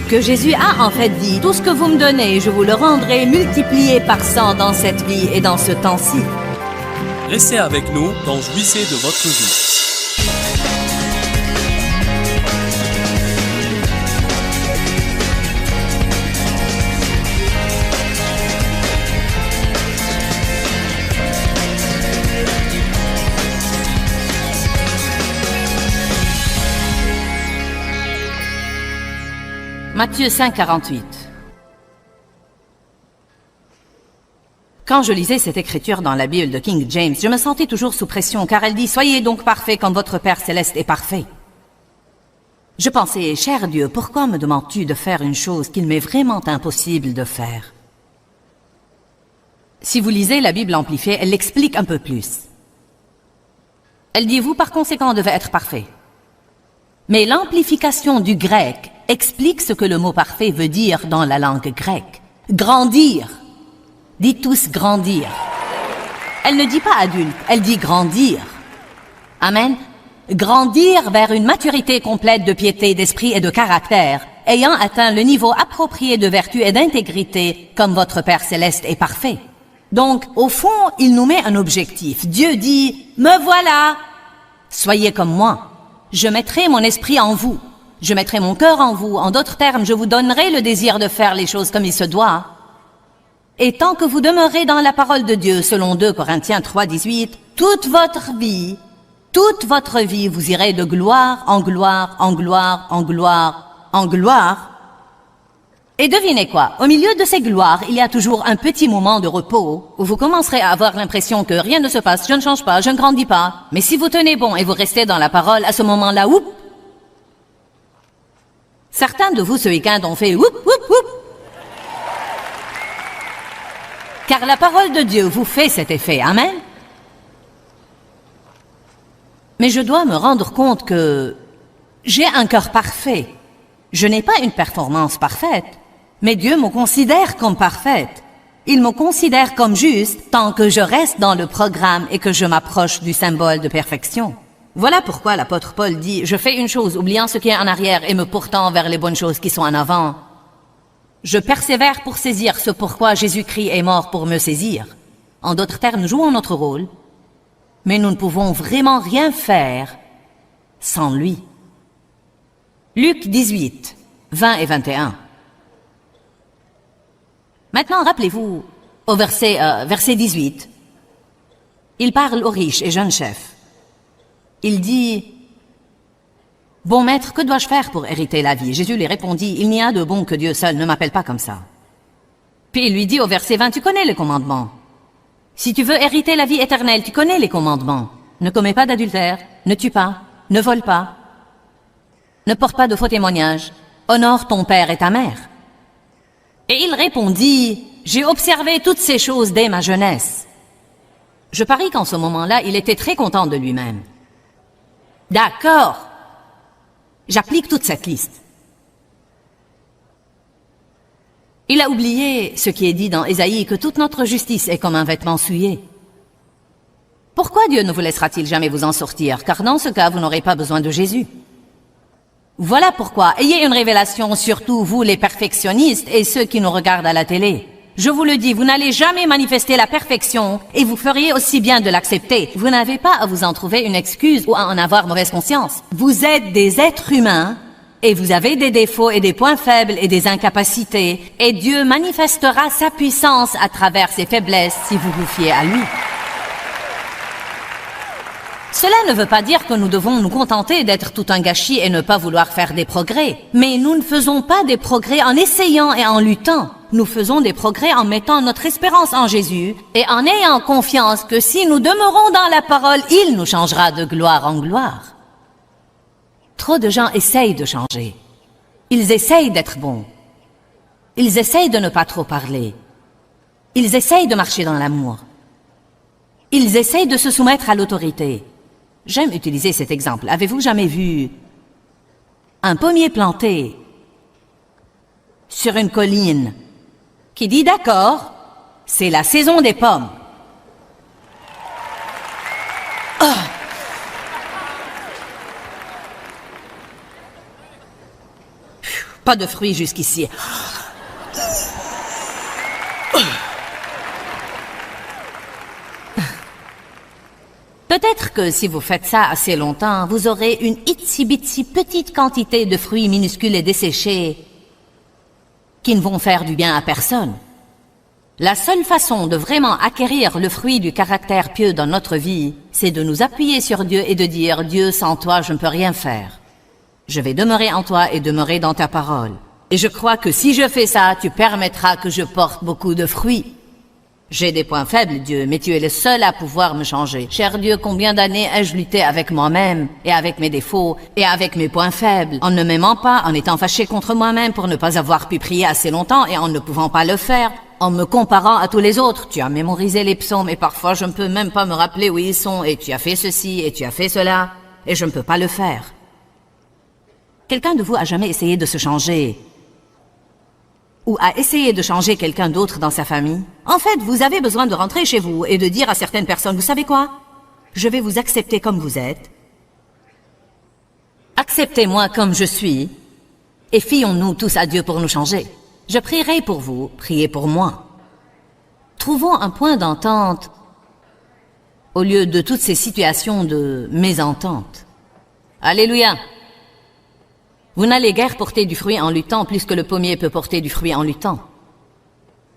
Que Jésus a en fait dit, tout ce que vous me donnez, je vous le rendrai multiplié par 100 dans cette vie et dans ce temps-ci. Restez avec nous dans Jouissez de votre vie. Matthieu 5, 48. Quand je lisais cette écriture dans la Bible de King James, je me sentais toujours sous pression, car elle dit « Soyez donc parfaits comme votre Père Céleste est parfait ». Je pensais « Cher Dieu, pourquoi me demandes-tu de faire une chose qu'il m'est vraiment impossible de faire ?» Si vous lisez la Bible amplifiée, elle l'explique un peu plus. Elle dit « Vous, par conséquent, devez être parfaits ». Mais l'amplification du grec explique ce que le mot parfait veut dire dans la langue grecque. Grandir. Dites tous grandir. Elle ne dit pas adulte, elle dit grandir. Amen. Grandir vers une maturité complète de piété, d'esprit et de caractère, ayant atteint le niveau approprié de vertu et d'intégrité, comme votre Père Céleste est parfait. Donc, au fond, il nous met un objectif. Dieu dit, « Me voilà! Soyez comme moi. Je mettrai mon esprit en vous. Je mettrai mon cœur en vous. En d'autres termes, je vous donnerai le désir de faire les choses comme il se doit. Et tant que vous demeurez dans la parole de Dieu, selon 2 Corinthiens 3, 18, toute votre vie, vous irez de gloire en gloire, en gloire, en gloire, en gloire. Et devinez quoi? Au milieu de ces gloires, il y a toujours un petit moment de repos où vous commencerez à avoir l'impression que rien ne se passe, je ne change pas, je ne grandis pas. Mais si vous tenez bon et vous restez dans la parole, à ce moment-là, oup! Certains de vous ce week-end ont fait oup, oup, oup. Car la parole de Dieu vous fait cet effet, amen. Mais je dois me rendre compte que j'ai un cœur parfait. Je n'ai pas une performance parfaite, mais Dieu me considère comme parfaite. Il me considère comme juste tant que je reste dans le programme et que je m'approche du symbole de perfection. Voilà pourquoi l'apôtre Paul dit « Je fais une chose, oubliant ce qui est en arrière et me portant vers les bonnes choses qui sont en avant. Je persévère pour saisir ce pourquoi Jésus-Christ est mort pour me saisir. » En d'autres termes, nous jouons notre rôle, mais nous ne pouvons vraiment rien faire sans lui. Luc 18, 20 et 21. Maintenant, rappelez-vous, au verset 18, il parle aux riches et jeunes chefs. Il dit, « Bon maître, que dois-je faire pour hériter la vie ?» Jésus lui répondit, « Il n'y a de bon que Dieu seul, ne m'appelle pas comme ça. » Puis il lui dit au verset 20, « Tu connais les commandements. Si tu veux hériter la vie éternelle, tu connais les commandements. Ne commets pas d'adultère, ne tue pas, ne vole pas, ne porte pas de faux témoignages, honore ton père et ta mère. » Et il répondit, « J'ai observé toutes ces choses dès ma jeunesse. » Je parie qu'en ce moment-là, il était très content de lui-même. D'accord, j'applique toute cette liste. Il a oublié ce qui est dit dans Ésaïe, que toute notre justice est comme un vêtement souillé. Pourquoi Dieu ne vous laissera-t-il jamais vous en sortir? Car dans ce cas, vous n'aurez pas besoin de Jésus. Voilà pourquoi, ayez une révélation, surtout vous les perfectionnistes et ceux qui nous regardent à la télé. Je vous le dis, vous n'allez jamais manifester la perfection et vous feriez aussi bien de l'accepter. Vous n'avez pas à vous en trouver une excuse ou à en avoir mauvaise conscience. Vous êtes des êtres humains et vous avez des défauts et des points faibles et des incapacités. Et Dieu manifestera sa puissance à travers ses faiblesses si vous vous fiez à lui. Cela ne veut pas dire que nous devons nous contenter d'être tout un gâchis et ne pas vouloir faire des progrès. Mais nous ne faisons pas des progrès en essayant et en luttant. Nous faisons des progrès en mettant notre espérance en Jésus et en ayant confiance que si nous demeurons dans la parole, il nous changera de gloire en gloire. Trop de gens essayent de changer. Ils essayent d'être bons. Ils essayent de ne pas trop parler. Ils essayent de marcher dans l'amour. Ils essayent de se soumettre à l'autorité. J'aime utiliser cet exemple. Avez-vous jamais vu un pommier planté sur une colline qui dit « D'accord, c'est la saison des pommes. » Pas de fruits jusqu'ici. Peut-être que si vous faites ça assez longtemps, vous aurez une itsy-bitsy petite quantité de fruits minuscules et desséchés qui ne vont faire du bien à personne. La seule façon de vraiment acquérir le fruit du caractère pieux dans notre vie, c'est de nous appuyer sur Dieu et de dire « Dieu, sans toi, je ne peux rien faire. Je vais demeurer en toi et demeurer dans ta parole. Et je crois que si je fais ça, tu permettras que je porte beaucoup de fruits. J'ai des points faibles, Dieu, mais tu es le seul à pouvoir me changer. Cher Dieu, combien d'années ai-je lutté avec moi-même, et avec mes défauts, et avec mes points faibles, en ne m'aimant pas, en étant fâché contre moi-même pour ne pas avoir pu prier assez longtemps et en ne pouvant pas le faire, en me comparant à tous les autres. Tu as mémorisé les psaumes et parfois je ne peux même pas me rappeler où ils sont, et tu as fait ceci, et tu as fait cela, et je ne peux pas le faire. Quelqu'un de vous a jamais essayé de se changer? Ou a essayé de changer quelqu'un d'autre dans sa famille? En fait, vous avez besoin de rentrer chez vous et de dire à certaines personnes, vous savez quoi? Je vais vous accepter comme vous êtes. Acceptez-moi comme je suis. Et fions-nous tous à Dieu pour nous changer. Je prierai pour vous, priez pour moi. Trouvons un point d'entente au lieu de toutes ces situations de mésentente. Alléluia! Vous n'allez guère porter du fruit en luttant plus que le pommier peut porter du fruit en luttant.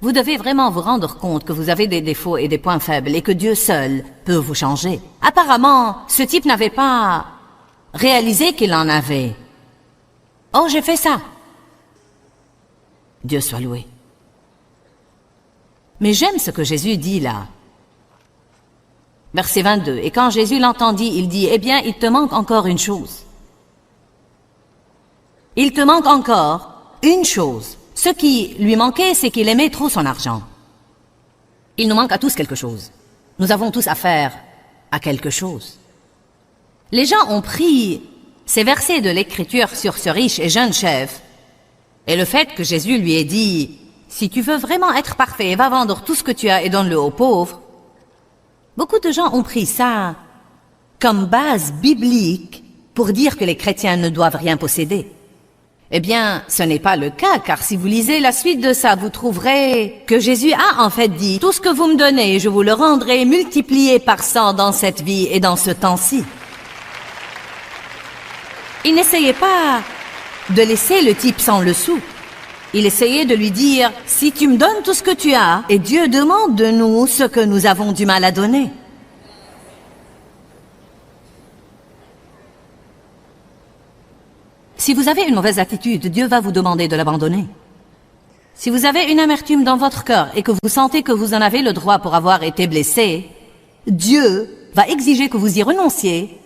Vous devez vraiment vous rendre compte que vous avez des défauts et des points faibles et que Dieu seul peut vous changer. Apparemment, ce type n'avait pas réalisé qu'il en avait. Oh, j'ai fait ça. Dieu soit loué. Mais j'aime ce que Jésus dit là. Verset 22. Et quand Jésus l'entendit, il dit, eh bien, il te manque encore une chose. Il te manque encore une chose. Ce qui lui manquait, c'est qu'il aimait trop son argent. Il nous manque à tous quelque chose. Nous avons tous affaire à quelque chose. Les gens ont pris ces versets de l'Écriture sur ce riche et jeune chef, et le fait que Jésus lui ait dit, si tu veux vraiment être parfait, va vendre tout ce que tu as et donne-le aux pauvres. Beaucoup de gens ont pris ça comme base biblique pour dire que les chrétiens ne doivent rien posséder. Eh bien, ce n'est pas le cas, car si vous lisez la suite de ça, vous trouverez que Jésus a en fait dit, tout ce que vous me donnez, je vous le rendrai multiplié par 100 dans cette vie et dans ce temps-ci. Il n'essayait pas de laisser le type sans le sou. Il essayait de lui dire, si tu me donnes tout ce que tu as, et Dieu demande de nous ce que nous avons du mal à donner. Si vous avez une mauvaise attitude, Dieu va vous demander de l'abandonner. Si vous avez une amertume dans votre cœur et que vous sentez que vous en avez le droit pour avoir été blessé, Dieu va exiger que vous y renonciez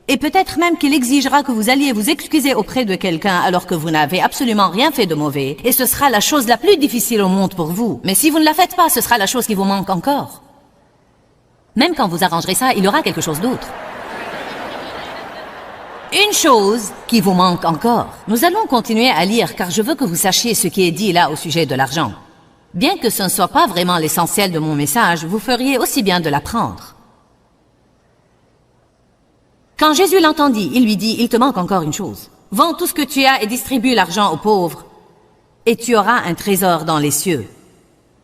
et peut-être même qu'il exigera que vous alliez vous excuser auprès de quelqu'un alors que vous n'avez absolument rien fait de mauvais et ce sera la chose la plus difficile au monde pour vous. Mais si vous ne la faites pas, ce sera la chose qui vous manque encore. Même quand vous arrangerez ça, il y aura quelque chose d'autre. Une chose qui vous manque encore. Nous allons continuer à lire car je veux que vous sachiez ce qui est dit là au sujet de l'argent. Bien que ce ne soit pas vraiment l'essentiel de mon message, vous feriez aussi bien de l'apprendre. Quand Jésus l'entendit, il lui dit, il te manque encore une chose. Vends tout ce que tu as et distribue l'argent aux pauvres, et tu auras un trésor dans les cieux.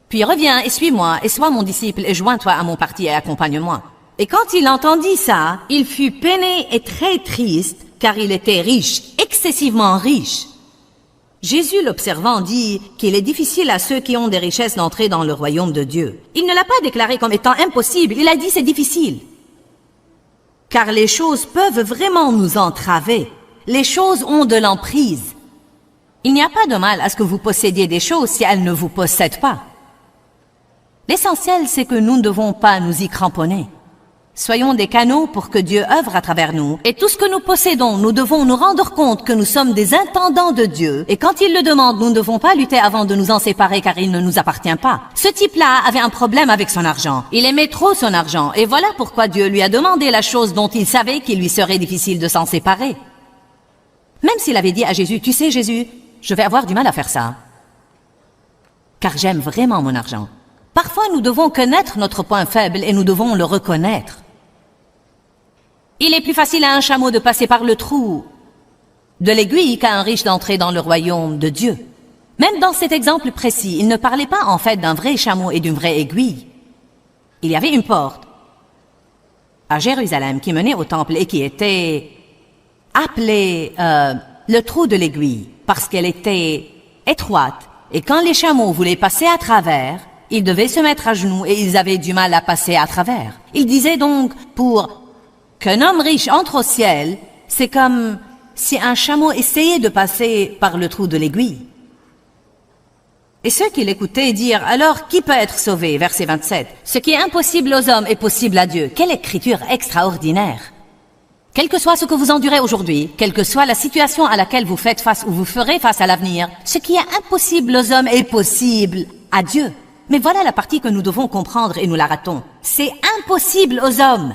Puis reviens et suis-moi, et sois mon disciple, et joins-toi à mon parti et accompagne-moi. Et quand il entendit ça, il fut peiné et très triste, car il était riche, excessivement riche. Jésus, l'observant, dit qu'il est difficile à ceux qui ont des richesses d'entrer dans le royaume de Dieu. Il ne l'a pas déclaré comme étant impossible, il a dit c'est difficile. Car les choses peuvent vraiment nous entraver. Les choses ont de l'emprise. Il n'y a pas de mal à ce que vous possédiez des choses si elles ne vous possèdent pas. L'essentiel, c'est que nous ne devons pas nous y cramponner. Soyons des canaux pour que Dieu œuvre à travers nous. Et tout ce que nous possédons, nous devons nous rendre compte que nous sommes des intendants de Dieu. Et quand il le demande, nous ne devons pas lutter avant de nous en séparer car il ne nous appartient pas. Ce type-là avait un problème avec son argent. Il aimait trop son argent. Et voilà pourquoi Dieu lui a demandé la chose dont il savait qu'il lui serait difficile de s'en séparer. Même s'il avait dit à Jésus, tu sais Jésus, je vais avoir du mal à faire ça. Car j'aime vraiment mon argent. Parfois, nous devons connaître notre point faible et nous devons le reconnaître. Il est plus facile à un chameau de passer par le trou de l'aiguille qu'a un riche d'entrer dans le royaume de Dieu. Même dans cet exemple précis, il ne parlait pas en fait d'un vrai chameau et d'une vraie aiguille. Il y avait une porte à Jérusalem qui menait au temple et qui était appelée le trou de l'aiguille parce qu'elle était étroite. Et quand les chameaux voulaient passer à travers, ils devaient se mettre à genoux et ils avaient du mal à passer à travers. Il disait donc, pour qu'un homme riche entre au ciel, c'est comme si un chameau essayait de passer par le trou de l'aiguille. Et ceux qui l'écoutaient dirent, alors qui peut être sauvé? Verset 27. Ce qui est impossible aux hommes est possible à Dieu. Quelle écriture extraordinaire! Quel que soit ce que vous endurez aujourd'hui, quelle que soit la situation à laquelle vous faites face ou vous ferez face à l'avenir, ce qui est impossible aux hommes est possible à Dieu. Mais voilà la partie que nous devons comprendre et nous la ratons. C'est impossible aux hommes.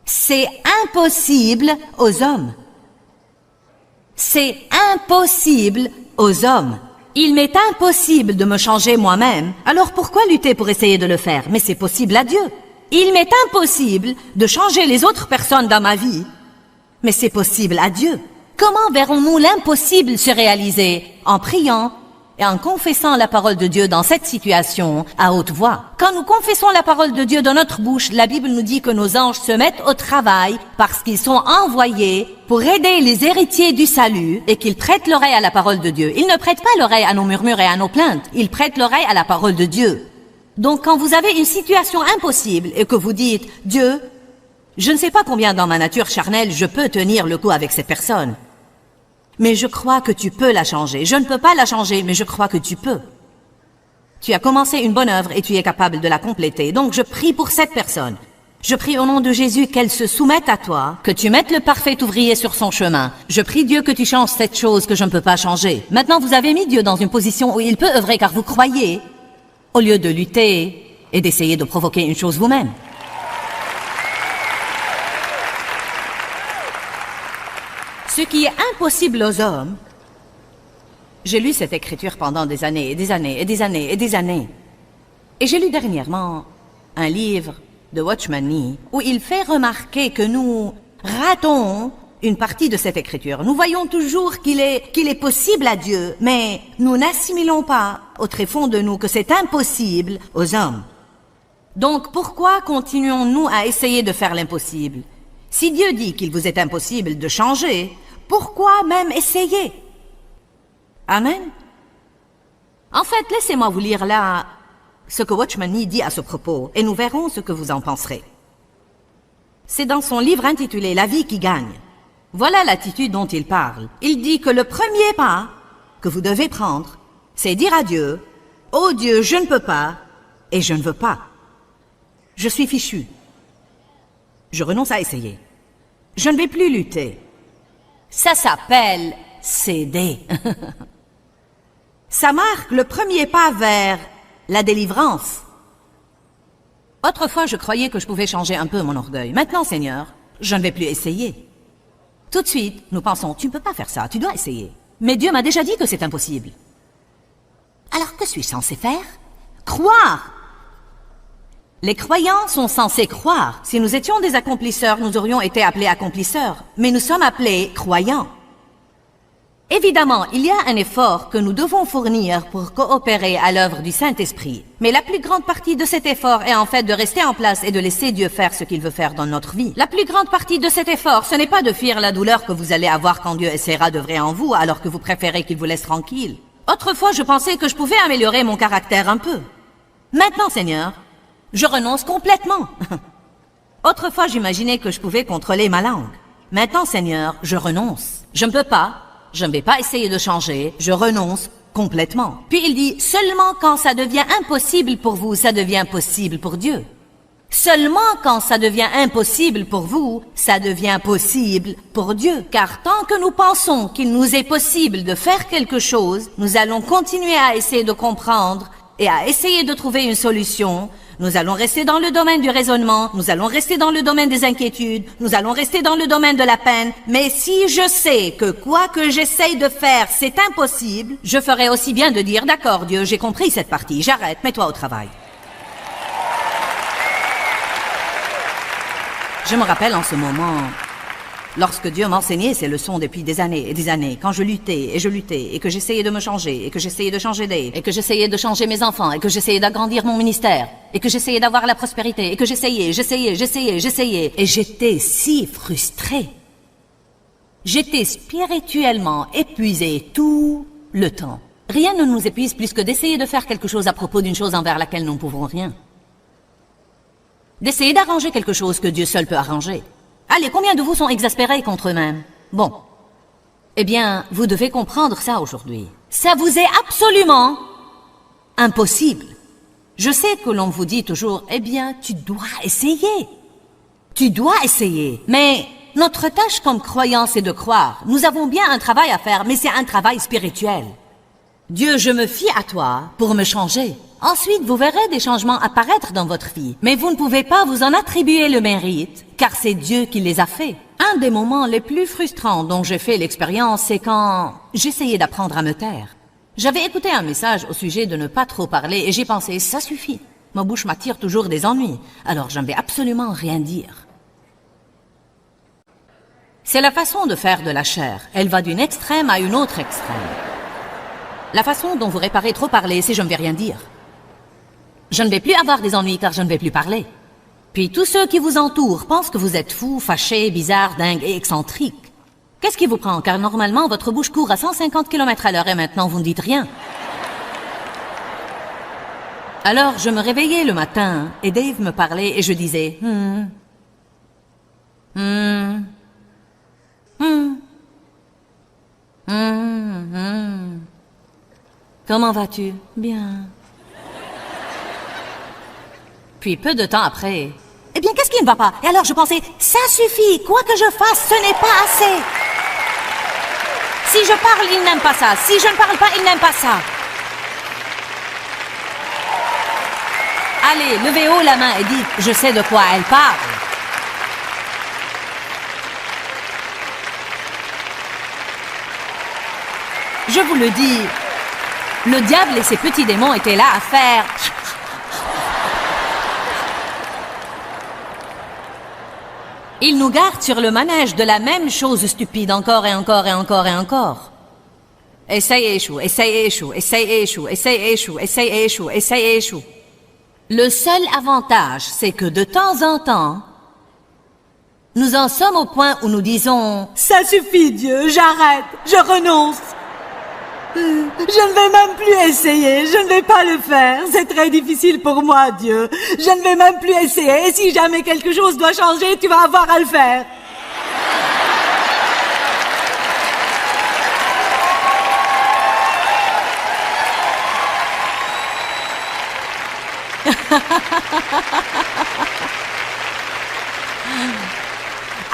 C'est impossible aux hommes. C'est impossible aux hommes. Il m'est impossible de me changer moi-même, alors pourquoi lutter pour essayer de le faire? Mais c'est possible à Dieu. Il m'est impossible de changer les autres personnes dans ma vie, mais c'est possible à Dieu. Comment verrons-nous l'impossible se réaliser? En priant et en confessant la parole de Dieu dans cette situation à haute voix. Quand nous confessons la parole de Dieu dans notre bouche, la Bible nous dit que nos anges se mettent au travail parce qu'ils sont envoyés pour aider les héritiers du salut et qu'ils prêtent l'oreille à la parole de Dieu. Ils ne prêtent pas l'oreille à nos murmures et à nos plaintes, ils prêtent l'oreille à la parole de Dieu. Donc quand vous avez une situation impossible et que vous dites « Dieu, je ne sais pas combien dans ma nature charnelle je peux tenir le coup avec cette personne. Mais je crois que tu peux la changer. Je ne peux pas la changer, mais je crois que tu peux. Tu as commencé une bonne œuvre et tu es capable de la compléter. Donc je prie pour cette personne. Je prie au nom de Jésus qu'elle se soumette à toi, que tu mettes le parfait ouvrier sur son chemin. Je prie Dieu que tu changes cette chose que je ne peux pas changer. Maintenant, vous avez mis Dieu dans une position où il peut œuvrer car vous croyez, au lieu de lutter et d'essayer de provoquer une chose vous-même. Ce qui est impossible aux hommes, j'ai lu cette écriture pendant des années et des années et des années et des années. Et j'ai lu dernièrement un livre de Watchman Nee où il fait remarquer que nous ratons une partie de cette écriture. Nous voyons toujours qu'il est possible à Dieu, mais nous n'assimilons pas au tréfonds de nous que c'est impossible aux hommes. Donc pourquoi continuons-nous à essayer de faire l'impossible? Si Dieu dit qu'il vous est impossible de changer, pourquoi même essayer? Amen. En fait, laissez-moi vous lire là ce que Watchman Nee dit à ce propos, et nous verrons ce que vous en penserez. C'est dans son livre intitulé « La vie qui gagne ». Voilà l'attitude dont il parle. Il dit que le premier pas que vous devez prendre, c'est dire à Dieu « Oh Dieu, je ne peux pas et je ne veux pas. Je suis fichu. Je renonce à essayer. Je ne vais plus lutter. » Ça s'appelle céder. Ça marque le premier pas vers la délivrance. Autrefois, je croyais que je pouvais changer un peu mon orgueil. Maintenant, Seigneur, je ne vais plus essayer. Tout de suite, nous pensons, tu ne peux pas faire ça, tu dois essayer. Mais Dieu m'a déjà dit que c'est impossible. Alors, que suis-je censé faire? Croire. Les croyants sont censés croire. Si nous étions des accomplisseurs, nous aurions été appelés accomplisseurs. Mais nous sommes appelés croyants. Évidemment, il y a un effort que nous devons fournir pour coopérer à l'œuvre du Saint-Esprit. Mais la plus grande partie de cet effort est en fait de rester en place et de laisser Dieu faire ce qu'il veut faire dans notre vie. La plus grande partie de cet effort, ce n'est pas de fuir la douleur que vous allez avoir quand Dieu essaiera d'œuvrer en vous alors que vous préférez qu'il vous laisse tranquille. Autrefois, je pensais que je pouvais améliorer mon caractère un peu. Maintenant, Seigneur, je renonce complètement. Autrefois, j'imaginais que je pouvais contrôler ma langue. Maintenant, Seigneur, je renonce. Je ne peux pas. Je ne vais pas essayer de changer, je renonce complètement. Puis il dit, seulement quand ça devient impossible pour vous, ça devient possible pour Dieu. Seulement quand ça devient impossible pour vous, ça devient possible pour Dieu. Car tant que nous pensons qu'il nous est possible de faire quelque chose, nous allons continuer à essayer de comprendre et à essayer de trouver une solution. Nous allons rester dans le domaine du raisonnement, nous allons rester dans le domaine des inquiétudes, nous allons rester dans le domaine de la peine. Mais si je sais que quoi que j'essaye de faire, c'est impossible, je ferai aussi bien de dire, d'accord Dieu, j'ai compris cette partie, j'arrête, mets-toi au travail. Je me rappelle en ce moment Lorsque Dieu m'enseignait ces leçons depuis des années et des années, quand je luttais, et que j'essayais de me changer, et que j'essayais de changer Dave, et que j'essayais de changer mes enfants, et que j'essayais d'agrandir mon ministère, et que j'essayais d'avoir la prospérité, et que j'essayais, et j'étais si frustrée. J'étais spirituellement épuisée tout le temps. Rien ne nous épuise plus que d'essayer de faire quelque chose à propos d'une chose envers laquelle nous ne pouvons rien. D'essayer d'arranger quelque chose que Dieu seul peut arranger. Allez, combien de vous sont exaspérés contre eux-mêmes? Bon. Eh bien, vous devez comprendre ça aujourd'hui. Ça vous est absolument impossible. Je sais que l'on vous dit toujours, eh bien, tu dois essayer. Tu dois essayer. Mais notre tâche comme croyants, c'est de croire. Nous avons bien un travail à faire, mais c'est un travail spirituel. Dieu, je me fie à toi pour me changer. Ensuite, vous verrez des changements apparaître dans votre vie. Mais vous ne pouvez pas vous en attribuer le mérite, car c'est Dieu qui les a faits. Un des moments les plus frustrants dont j'ai fait l'expérience, c'est quand j'essayais d'apprendre à me taire. J'avais écouté un message au sujet de ne pas trop parler et j'ai pensé, ça suffit. Ma bouche m'attire toujours des ennuis, alors je ne vais absolument rien dire. C'est la façon de faire de la chair. Elle va d'une extrême à une autre extrême. La façon dont vous réparez trop parler, c'est je ne vais rien dire. Je ne vais plus avoir des ennuis car je ne vais plus parler. Puis tous ceux qui vous entourent pensent que vous êtes fou, fâché, bizarre, dingue et excentrique. Qu'est-ce qui vous prend? Car normalement, votre bouche court à 150 km à l'heure et maintenant vous ne dites rien. Alors, je me réveillais le matin et Dave me parlait et je disais Comment vas-tu? Bien. Puis peu de temps après, eh bien, qu'est-ce qui ne va pas? Et alors je pensais, ça suffit, quoi que je fasse, ce n'est pas assez. Si je parle, il n'aime pas ça. Si je ne parle pas, il n'aime pas ça. Allez, levez haut la main et dites, je sais de quoi elle parle. Je vous le dis, le diable et ses petits démons étaient là à faire... Ils nous gardent sur le manège de la même chose stupide encore et encore et encore et encore. Essaye et échoue, essaye et échoue, essaye et échoue, essaye et échoue, essaye et échoue, essaye et échoue. Le seul avantage, c'est que de temps en temps, nous en sommes au point où nous disons « Ça suffit Dieu, j'arrête, je renonce. Je ne vais même plus essayer, je ne vais pas le faire, c'est très difficile pour moi Dieu. Je ne vais même plus essayer, et si jamais quelque chose doit changer, tu vas avoir à le faire. »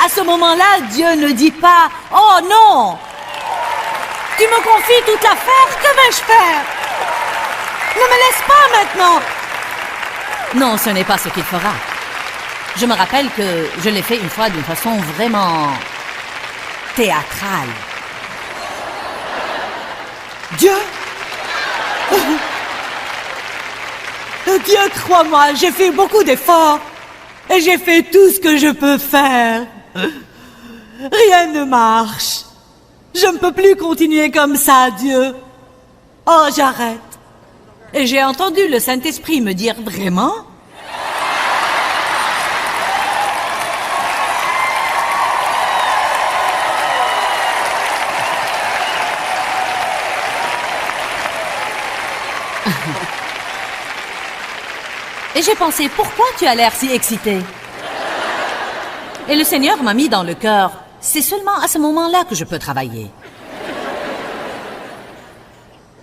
À ce moment-là, Dieu ne dit pas « Oh non ! Tu me confies toute l'affaire, que vais-je faire? Ne me laisse pas maintenant !» Non, ce n'est pas ce qu'il fera. Je me rappelle que je l'ai fait une fois d'une façon vraiment théâtrale. Dieu? Dieu, crois-moi, j'ai fait beaucoup d'efforts et j'ai fait tout ce que je peux faire. Rien ne marche. Je ne peux plus continuer comme ça, Dieu. Oh, j'arrête. Et j'ai entendu le Saint-Esprit me dire, vraiment? Et j'ai pensé, pourquoi tu as l'air si excité? Et le Seigneur m'a mis dans le cœur, c'est seulement à ce moment-là que je peux travailler.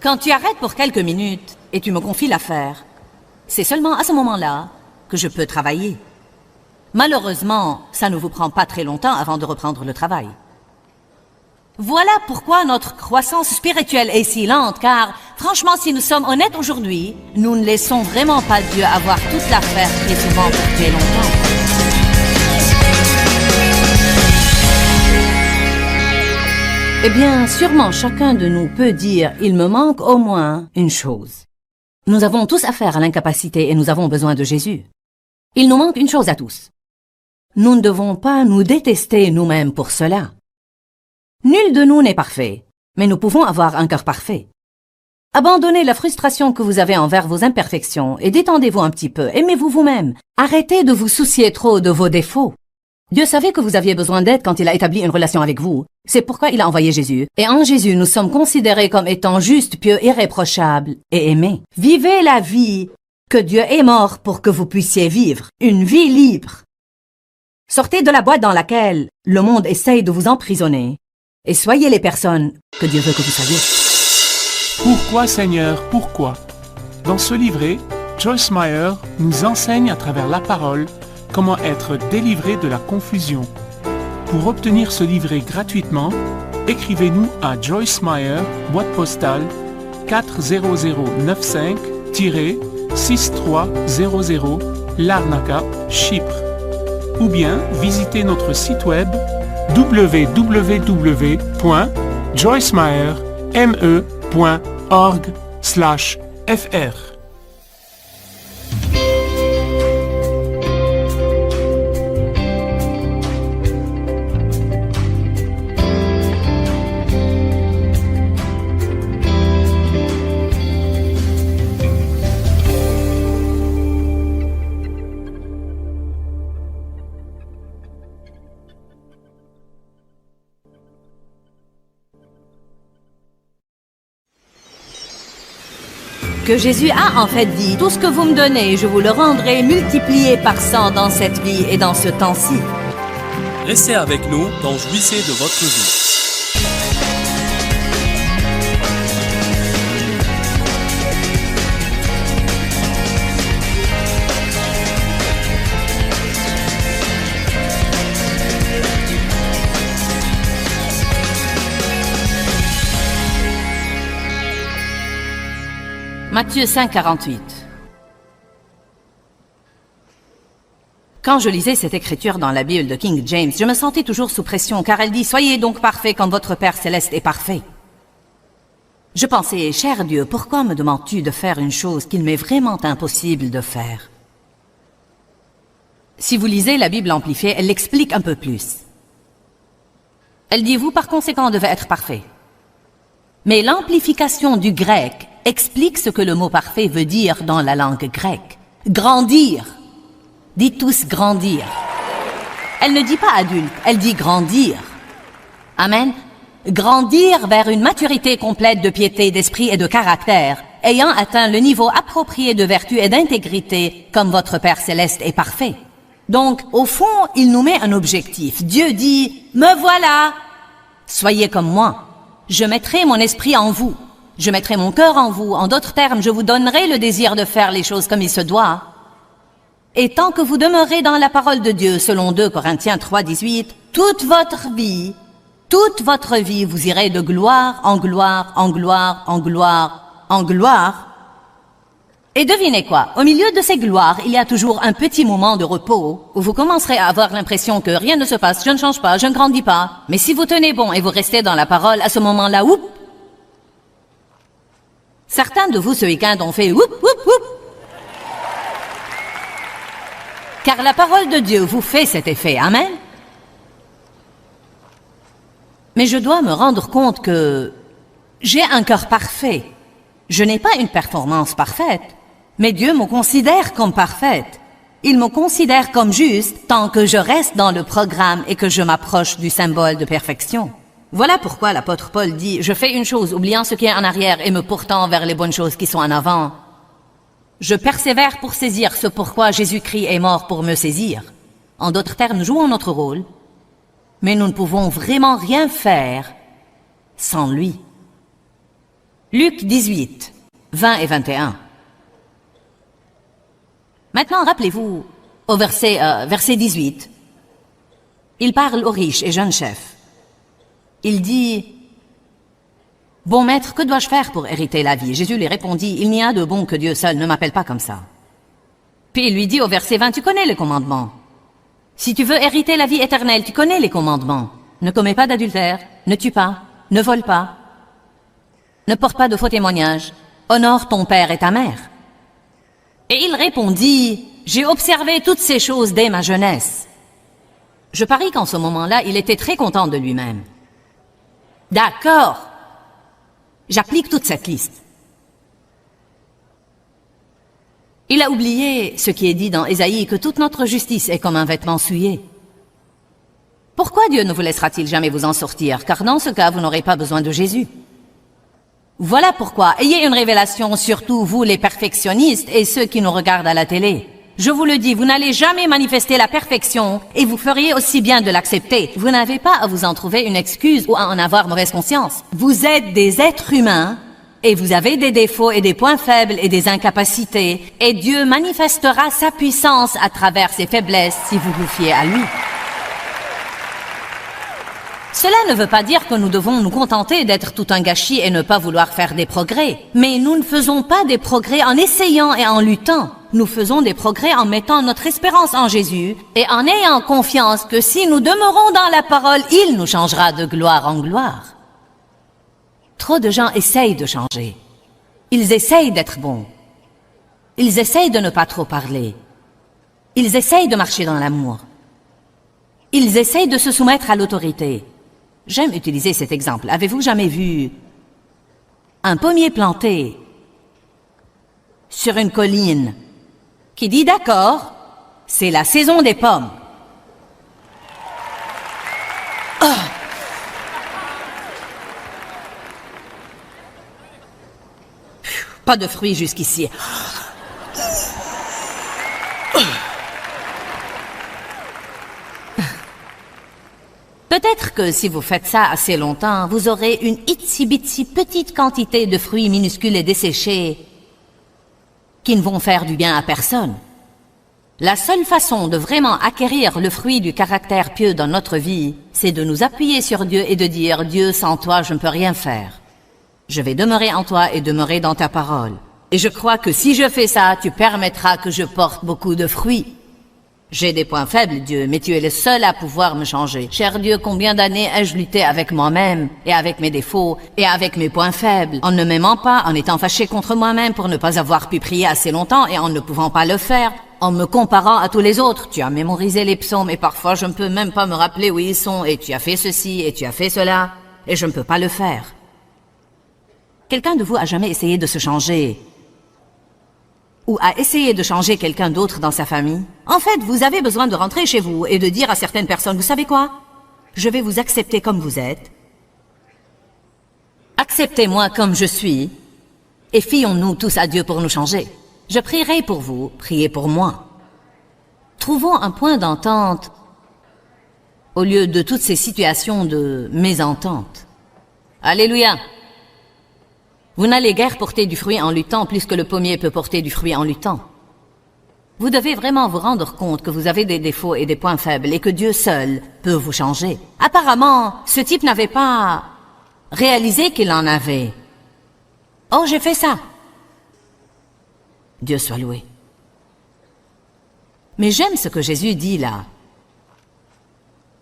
Quand tu arrêtes pour quelques minutes et tu me confies l'affaire, c'est seulement à ce moment-là que je peux travailler. Malheureusement, ça ne vous prend pas très longtemps avant de reprendre le travail. Voilà pourquoi notre croissance spirituelle est si lente, car, franchement, si nous sommes honnêtes aujourd'hui, nous ne laissons vraiment pas Dieu avoir toute l'affaire très souvent pour très longtemps. Eh bien, sûrement chacun de nous peut dire, il me manque au moins une chose. Nous avons tous affaire à l'incapacité et nous avons besoin de Jésus. Il nous manque une chose à tous. Nous ne devons pas nous détester nous-mêmes pour cela. Nul de nous n'est parfait, mais nous pouvons avoir un cœur parfait. Abandonnez la frustration que vous avez envers vos imperfections et détendez-vous un petit peu. Aimez-vous vous-même. Arrêtez de vous soucier trop de vos défauts. Dieu savait que vous aviez besoin d'aide quand il a établi une relation avec vous. C'est pourquoi il a envoyé Jésus. Et en Jésus, nous sommes considérés comme étant justes, pieux, irréprochables et aimés. Vivez la vie que Dieu est mort pour que vous puissiez vivre. Une vie libre. Sortez de la boîte dans laquelle le monde essaye de vous emprisonner. Et soyez les personnes que Dieu veut que vous soyez. Pourquoi Seigneur, pourquoi? Dans ce livret, Joyce Meyer nous enseigne à travers la parole comment être délivré de la confusion. Pour obtenir ce livret gratuitement, écrivez-nous à Joyce Meyer, boîte postale 40095-6300 Larnaca, Chypre. Ou bien visitez notre site web www.joycemeyer.org/fr. Que Jésus a en fait dit, tout ce que vous me donnez, je vous le rendrai multiplié par 100 dans cette vie et dans ce temps-ci. Restez avec nous dans Jouissez de votre vie. Matthieu 5, 48. Quand je lisais cette écriture dans la Bible de King James, je me sentais toujours sous pression, car elle dit « Soyez donc parfaits comme votre Père Céleste est parfait ». Je pensais « Cher Dieu, pourquoi me demandes-tu de faire une chose qu'il m'est vraiment impossible de faire ?» Si vous lisez la Bible amplifiée, elle l'explique un peu plus. Elle dit « Vous, par conséquent, devez être parfaits ». Mais l'amplification du grec explique ce que le mot parfait veut dire dans la langue grecque. Grandir. Dites tous grandir. Elle ne dit pas adulte, elle dit grandir. Amen. Grandir vers une maturité complète de piété, d'esprit et de caractère, ayant atteint le niveau approprié de vertu et d'intégrité, comme votre Père Céleste est parfait. Donc, au fond, il nous met un objectif. Dieu dit, me voilà. Soyez comme moi. Je mettrai mon esprit en vous. Je mettrai mon cœur en vous. En d'autres termes, je vous donnerai le désir de faire les choses comme il se doit. Et tant que vous demeurez dans la parole de Dieu, selon 2 Corinthiens 3, 18, toute votre vie, vous irez de gloire en gloire, en gloire, en gloire, en gloire. Et devinez quoi? Au milieu de ces gloires, il y a toujours un petit moment de repos où vous commencerez à avoir l'impression que rien ne se passe, je ne change pas, je ne grandis pas. Mais si vous tenez bon et vous restez dans la parole, à ce moment-là, oup! Certains de vous ce week-end ont fait oup, oup, oup. Car la parole de Dieu vous fait cet effet, amen. Mais je dois me rendre compte que j'ai un cœur parfait. Je n'ai pas une performance parfaite, mais Dieu me considère comme parfaite. Il me considère comme juste tant que je reste dans le programme et que je m'approche du symbole de perfection. Voilà pourquoi l'apôtre Paul dit « Je fais une chose, oubliant ce qui est en arrière et me portant vers les bonnes choses qui sont en avant. Je persévère pour saisir ce pourquoi Jésus-Christ est mort pour me saisir. » En d'autres termes, nous jouons notre rôle, mais nous ne pouvons vraiment rien faire sans lui. Luc 18, 20 et 21. Maintenant, rappelez-vous, au verset 18, il parle aux riches et jeunes chefs. Il dit, « Bon maître, que dois-je faire pour hériter la vie ?» Jésus lui répondit, « Il n'y a de bon que Dieu seul, ne m'appelle pas comme ça. » Puis il lui dit au verset 20, « Tu connais les commandements. Si tu veux hériter la vie éternelle, tu connais les commandements. Ne commets pas d'adultère, ne tue pas, ne vole pas, ne porte pas de faux témoignages, honore ton père et ta mère. » Et il répondit, « J'ai observé toutes ces choses dès ma jeunesse. » Je parie qu'en ce moment-là, il était très content de lui-même. D'accord. J'applique toute cette liste. Il a oublié ce qui est dit dans Ésaïe, que toute notre justice est comme un vêtement souillé. Pourquoi Dieu ne vous laissera-t-il jamais vous en sortir? Car dans ce cas, vous n'aurez pas besoin de Jésus. Voilà pourquoi, ayez une révélation, surtout vous les perfectionnistes et ceux qui nous regardent à la télé. Je vous le dis, vous n'allez jamais manifester la perfection et vous feriez aussi bien de l'accepter. Vous n'avez pas à vous en trouver une excuse ou à en avoir mauvaise conscience. Vous êtes des êtres humains et vous avez des défauts et des points faibles et des incapacités. Et Dieu manifestera sa puissance à travers ses faiblesses si vous vous fiez à lui. Cela ne veut pas dire que nous devons nous contenter d'être tout un gâchis et ne pas vouloir faire des progrès. Mais nous ne faisons pas des progrès en essayant et en luttant. Nous faisons des progrès en mettant notre espérance en Jésus et en ayant confiance que si nous demeurons dans la parole, il nous changera de gloire en gloire. Trop de gens essayent de changer. Ils essayent d'être bons. Ils essayent de ne pas trop parler. Ils essayent de marcher dans l'amour. Ils essayent de se soumettre à l'autorité. J'aime utiliser cet exemple. Avez-vous jamais vu un pommier planté sur une colline qui dit d'accord, c'est la saison des pommes. Oh. Pas de fruits jusqu'ici. Peut-être que si vous faites ça assez longtemps, vous aurez une itsy-bitsy petite quantité de fruits minuscules et desséchés qui ne vont faire du bien à personne. La seule façon de vraiment acquérir le fruit du caractère pieux dans notre vie, c'est de nous appuyer sur Dieu et de dire « Dieu, sans toi, je ne peux rien faire. Je vais demeurer en toi et demeurer dans ta parole. Et je crois que si je fais ça, tu permettras que je porte beaucoup de fruits. J'ai des points faibles, Dieu, mais tu es le seul à pouvoir me changer. Cher Dieu, combien d'années ai-je lutté avec moi-même, et avec mes défauts, et avec mes points faibles, en ne m'aimant pas, en étant fâché contre moi-même pour ne pas avoir pu prier assez longtemps, et en ne pouvant pas le faire, en me comparant à tous les autres. Tu as mémorisé les psaumes, et parfois je ne peux même pas me rappeler où ils sont, et tu as fait ceci, et tu as fait cela, et je ne peux pas le faire. Quelqu'un de vous a jamais essayé de se changer? Ou à essayer de changer quelqu'un d'autre dans sa famille? En fait, vous avez besoin de rentrer chez vous et de dire à certaines personnes, vous savez quoi? Je vais vous accepter comme vous êtes. Acceptez-moi comme je suis. Et fions-nous tous à Dieu pour nous changer. Je prierai pour vous, priez pour moi. Trouvons un point d'entente au lieu de toutes ces situations de mésentente. Alléluia! Vous n'allez guère porter du fruit en luttant plus que le pommier peut porter du fruit en luttant. Vous devez vraiment vous rendre compte que vous avez des défauts et des points faibles et que Dieu seul peut vous changer. Apparemment, ce type n'avait pas réalisé qu'il en avait. Oh, j'ai fait ça. Dieu soit loué. Mais j'aime ce que Jésus dit là.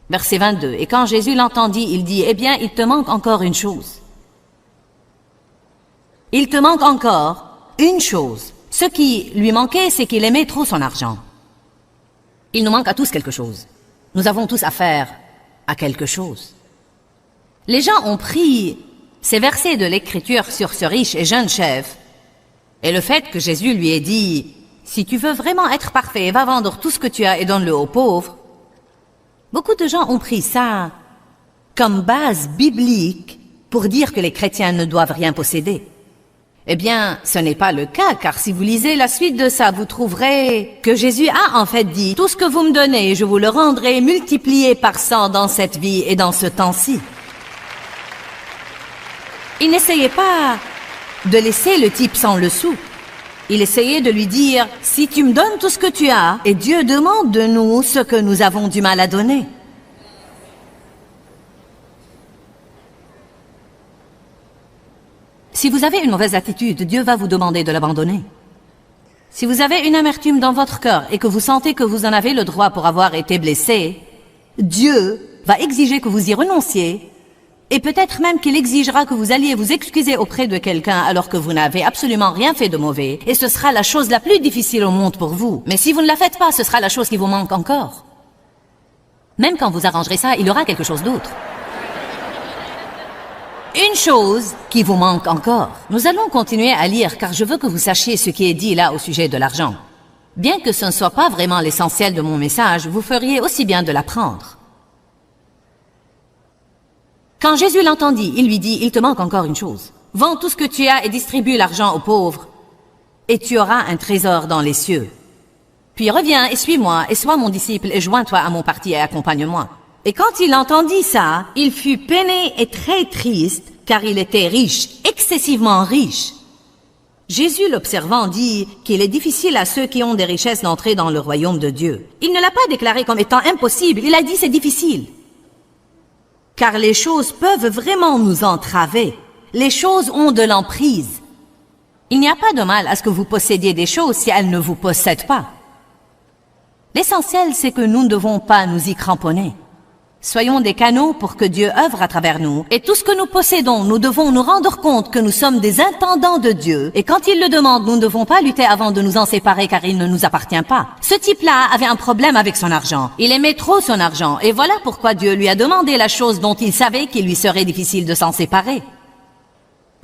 Verset 22. Et quand Jésus l'entendit, il dit, eh bien, il te manque encore une chose. Il te manque encore une chose. Ce qui lui manquait, c'est qu'il aimait trop son argent. Il nous manque à tous quelque chose. Nous avons tous affaire à quelque chose. Les gens ont pris ces versets de l'Écriture sur ce riche et jeune chef, et le fait que Jésus lui ait dit « Si tu veux vraiment être parfait, va vendre tout ce que tu as et donne-le aux pauvres », beaucoup de gens ont pris ça comme base biblique pour dire que les chrétiens ne doivent rien posséder. Eh bien, ce n'est pas le cas, car si vous lisez la suite de ça, vous trouverez que Jésus a en fait dit « Tout ce que vous me donnez, je vous le rendrai multiplié par 100 dans cette vie et dans ce temps-ci. » Il n'essayait pas de laisser le type sans le sou. Il essayait de lui dire « Si tu me donnes tout ce que tu as, et Dieu demande de nous ce que nous avons du mal à donner. » Si vous avez une mauvaise attitude, Dieu va vous demander de l'abandonner. Si vous avez une amertume dans votre cœur et que vous sentez que vous en avez le droit pour avoir été blessé, Dieu va exiger que vous y renonciez et peut-être même qu'il exigera que vous alliez vous excuser auprès de quelqu'un alors que vous n'avez absolument rien fait de mauvais et ce sera la chose la plus difficile au monde pour vous. Mais si vous ne la faites pas, ce sera la chose qui vous manque encore. Même quand vous arrangerez ça, il y aura quelque chose d'autre. Une chose qui vous manque encore. Nous allons continuer à lire car je veux que vous sachiez ce qui est dit là au sujet de l'argent. Bien que ce ne soit pas vraiment l'essentiel de mon message, vous feriez aussi bien de l'apprendre. Quand Jésus l'entendit, il lui dit, il te manque encore une chose. Vends tout ce que tu as et distribue l'argent aux pauvres, et tu auras un trésor dans les cieux. Puis reviens et suis-moi, et sois mon disciple, et joins-toi à mon parti et accompagne-moi. Et quand il entendit ça, il fut peiné et très triste, car il était riche, excessivement riche. Jésus, l'observant, dit qu'il est difficile à ceux qui ont des richesses d'entrer dans le royaume de Dieu. Il ne l'a pas déclaré comme étant impossible, il a dit c'est difficile. Car les choses peuvent vraiment nous entraver. Les choses ont de l'emprise. Il n'y a pas de mal à ce que vous possédiez des choses si elles ne vous possèdent pas. L'essentiel, c'est que nous ne devons pas nous y cramponner. Soyons des canaux pour que Dieu œuvre à travers nous. Et tout ce que nous possédons, nous devons nous rendre compte que nous sommes des intendants de Dieu. Et quand il le demande, nous ne devons pas lutter avant de nous en séparer car il ne nous appartient pas. Ce type-là avait un problème avec son argent. Il aimait trop son argent. Et voilà pourquoi Dieu lui a demandé la chose dont il savait qu'il lui serait difficile de s'en séparer.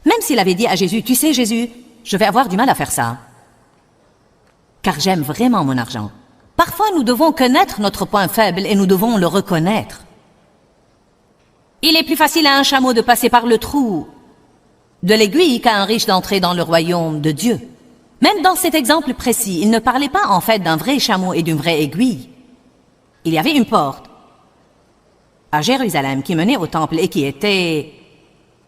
Même s'il avait dit à Jésus, tu sais Jésus, je vais avoir du mal à faire ça. Car j'aime vraiment mon argent. Parfois, nous devons connaître notre point faible et nous devons le reconnaître. Il est plus facile à un chameau de passer par le trou de l'aiguille qu'à un riche d'entrer dans le royaume de Dieu. Même dans cet exemple précis, il ne parlait pas en fait d'un vrai chameau et d'une vraie aiguille. Il y avait une porte à Jérusalem qui menait au temple et qui était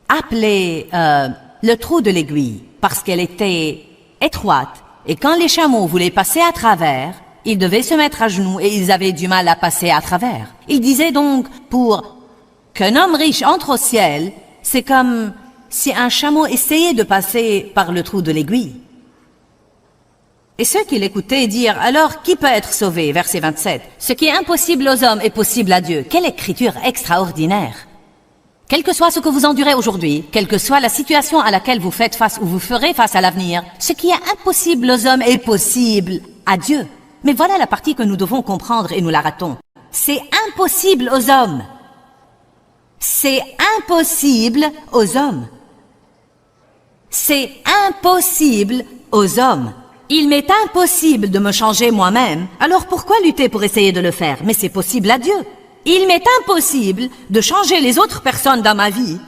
appelée le trou de l'aiguille parce qu'elle était étroite et quand les chameaux voulaient passer à travers, ils devaient se mettre à genoux et ils avaient du mal à passer à travers. Il disait donc, pour qu'un homme riche entre au ciel, c'est comme si un chameau essayait de passer par le trou de l'aiguille. Et ceux qui l'écoutaient dirent, alors qui peut être sauvé? Verset 27. Ce qui est impossible aux hommes est possible à Dieu. Quelle écriture extraordinaire! Quel que soit ce que vous endurez aujourd'hui, quelle que soit la situation à laquelle vous faites face ou vous ferez face à l'avenir, ce qui est impossible aux hommes est possible à Dieu. Mais voilà la partie que nous devons comprendre et nous la ratons. C'est impossible aux hommes. C'est impossible aux hommes. C'est impossible aux hommes. Il m'est impossible de me changer moi-même, alors pourquoi lutter pour essayer de le faire? Mais c'est possible à Dieu. Il m'est impossible de changer les autres personnes dans ma vie,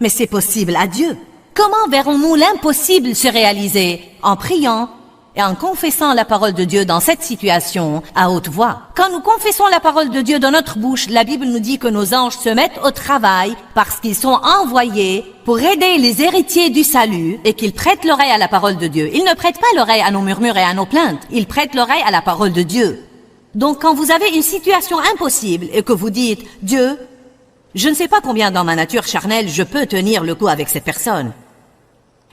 mais c'est possible à Dieu. Comment verrons-nous l'impossible se réaliser? En priant et en confessant la parole de Dieu dans cette situation à haute voix. Quand nous confessons la parole de Dieu dans notre bouche, la Bible nous dit que nos anges se mettent au travail parce qu'ils sont envoyés pour aider les héritiers du salut et qu'ils prêtent l'oreille à la parole de Dieu. Ils ne prêtent pas l'oreille à nos murmures et à nos plaintes, ils prêtent l'oreille à la parole de Dieu. Donc quand vous avez une situation impossible et que vous dites « Dieu, je ne sais pas combien dans ma nature charnelle je peux tenir le coup avec cette personne. »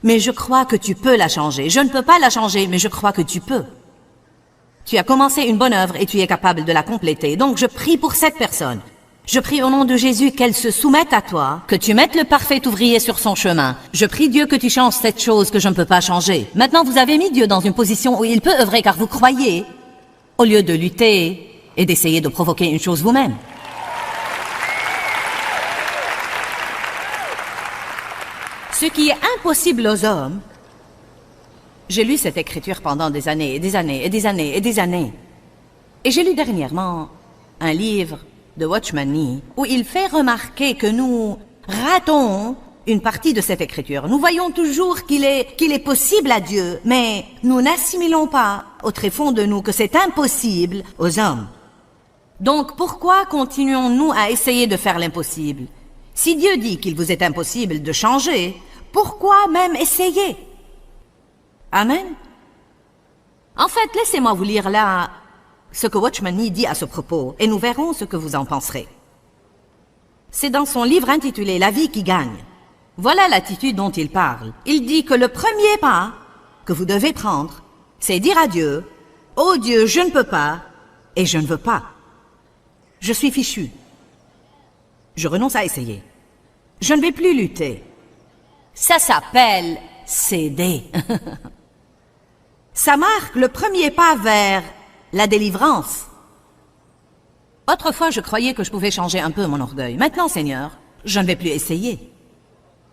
Mais je crois que tu peux la changer. Je ne peux pas la changer, mais je crois que tu peux. Tu as commencé une bonne œuvre et tu es capable de la compléter. Donc je prie pour cette personne. Je prie au nom de Jésus qu'elle se soumette à toi, que tu mettes le parfait ouvrier sur son chemin. Je prie Dieu que tu changes cette chose que je ne peux pas changer. Maintenant, vous avez mis Dieu dans une position où il peut œuvrer car vous croyez, au lieu de lutter et d'essayer de provoquer une chose vous-même. Ce qui est impossible aux hommes, j'ai lu cette écriture pendant des années et des années et des années et des années. Et j'ai lu dernièrement un livre de Watchman Nee où il fait remarquer que nous ratons une partie de cette écriture. Nous voyons toujours qu'il est possible à Dieu, mais nous n'assimilons pas au tréfonds de nous que c'est impossible aux hommes. Donc pourquoi continuons-nous à essayer de faire l'impossible? Si Dieu dit qu'il vous est impossible de changer, pourquoi même essayer? Amen. En fait, laissez-moi vous lire là ce que Watchman Nee dit à ce propos, et nous verrons ce que vous en penserez. C'est dans son livre intitulé « La vie qui gagne ». Voilà l'attitude dont il parle. Il dit que le premier pas que vous devez prendre, c'est dire à Dieu « Oh Dieu, je ne peux pas, et je ne veux pas. Je suis fichu. Je renonce à essayer. Je ne vais plus lutter. » Ça s'appelle céder. Ça marque le premier pas vers la délivrance. Autrefois, je croyais que je pouvais changer un peu mon orgueil. Maintenant, Seigneur, je ne vais plus essayer.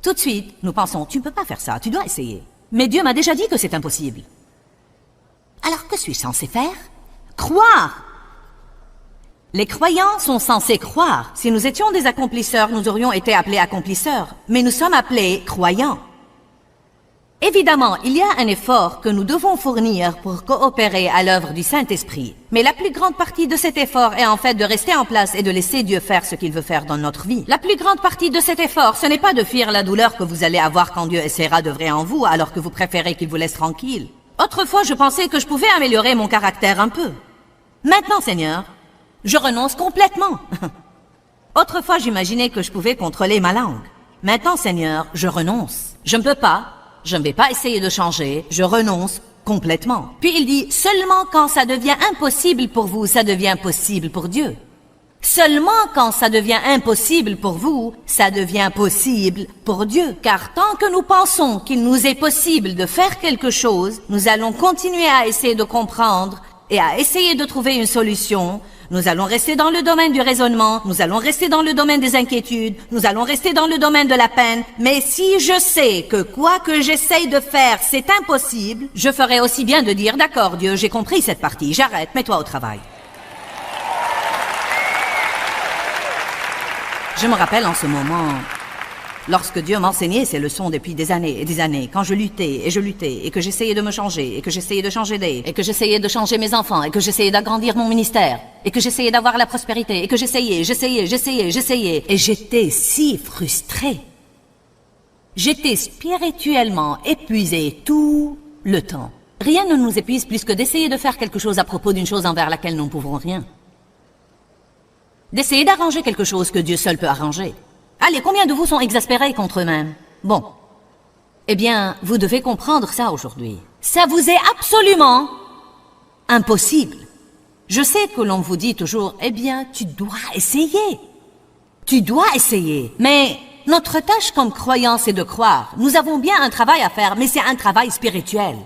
Tout de suite, nous pensons, tu ne peux pas faire ça, tu dois essayer. Mais Dieu m'a déjà dit que c'est impossible. Alors, que suis-je censé faire? Croire! Les croyants sont censés croire. Si nous étions des accomplisseurs, nous aurions été appelés accomplisseurs. Mais nous sommes appelés croyants. Évidemment, il y a un effort que nous devons fournir pour coopérer à l'œuvre du Saint-Esprit. Mais la plus grande partie de cet effort est en fait de rester en place et de laisser Dieu faire ce qu'il veut faire dans notre vie. La plus grande partie de cet effort, ce n'est pas de fuir la douleur que vous allez avoir quand Dieu essaiera d'œuvrer en vous alors que vous préférez qu'il vous laisse tranquille. Autrefois, je pensais que je pouvais améliorer mon caractère un peu. Maintenant, Seigneur, je renonce complètement. Autrefois, j'imaginais que je pouvais contrôler ma langue. Maintenant, Seigneur, je renonce. Je ne peux pas. Je ne vais pas essayer de changer, je renonce complètement. Puis il dit, seulement quand ça devient impossible pour vous, ça devient possible pour Dieu. Seulement quand ça devient impossible pour vous, ça devient possible pour Dieu. Car tant que nous pensons qu'il nous est possible de faire quelque chose, nous allons continuer à essayer de comprendre et à essayer de trouver une solution. Nous allons rester dans le domaine du raisonnement, nous allons rester dans le domaine des inquiétudes, nous allons rester dans le domaine de la peine. Mais si je sais que quoi que j'essaye de faire, c'est impossible, je ferai aussi bien de dire, d'accord Dieu, j'ai compris cette partie, j'arrête, mets-toi au travail. Je me rappelle en ce moment, lorsque Dieu m'enseignait ces leçons depuis des années et des années, quand je luttais, et que j'essayais de me changer, et que j'essayais de changer Dave, et que j'essayais de changer mes enfants, et que j'essayais d'agrandir mon ministère, et que j'essayais d'avoir la prospérité, et que j'essayais, et j'étais si frustrée. J'étais spirituellement épuisée tout le temps. Rien ne nous épuise plus que d'essayer de faire quelque chose à propos d'une chose envers laquelle nous ne pouvons rien. D'essayer d'arranger quelque chose que Dieu seul peut arranger. Allez, combien de vous sont exaspérés contre eux-mêmes? Bon. Eh bien, vous devez comprendre ça aujourd'hui. Ça vous est absolument impossible. Je sais que l'on vous dit toujours, eh bien, tu dois essayer. Tu dois essayer. Mais notre tâche comme croyants, c'est de croire. Nous avons bien un travail à faire, mais c'est un travail spirituel.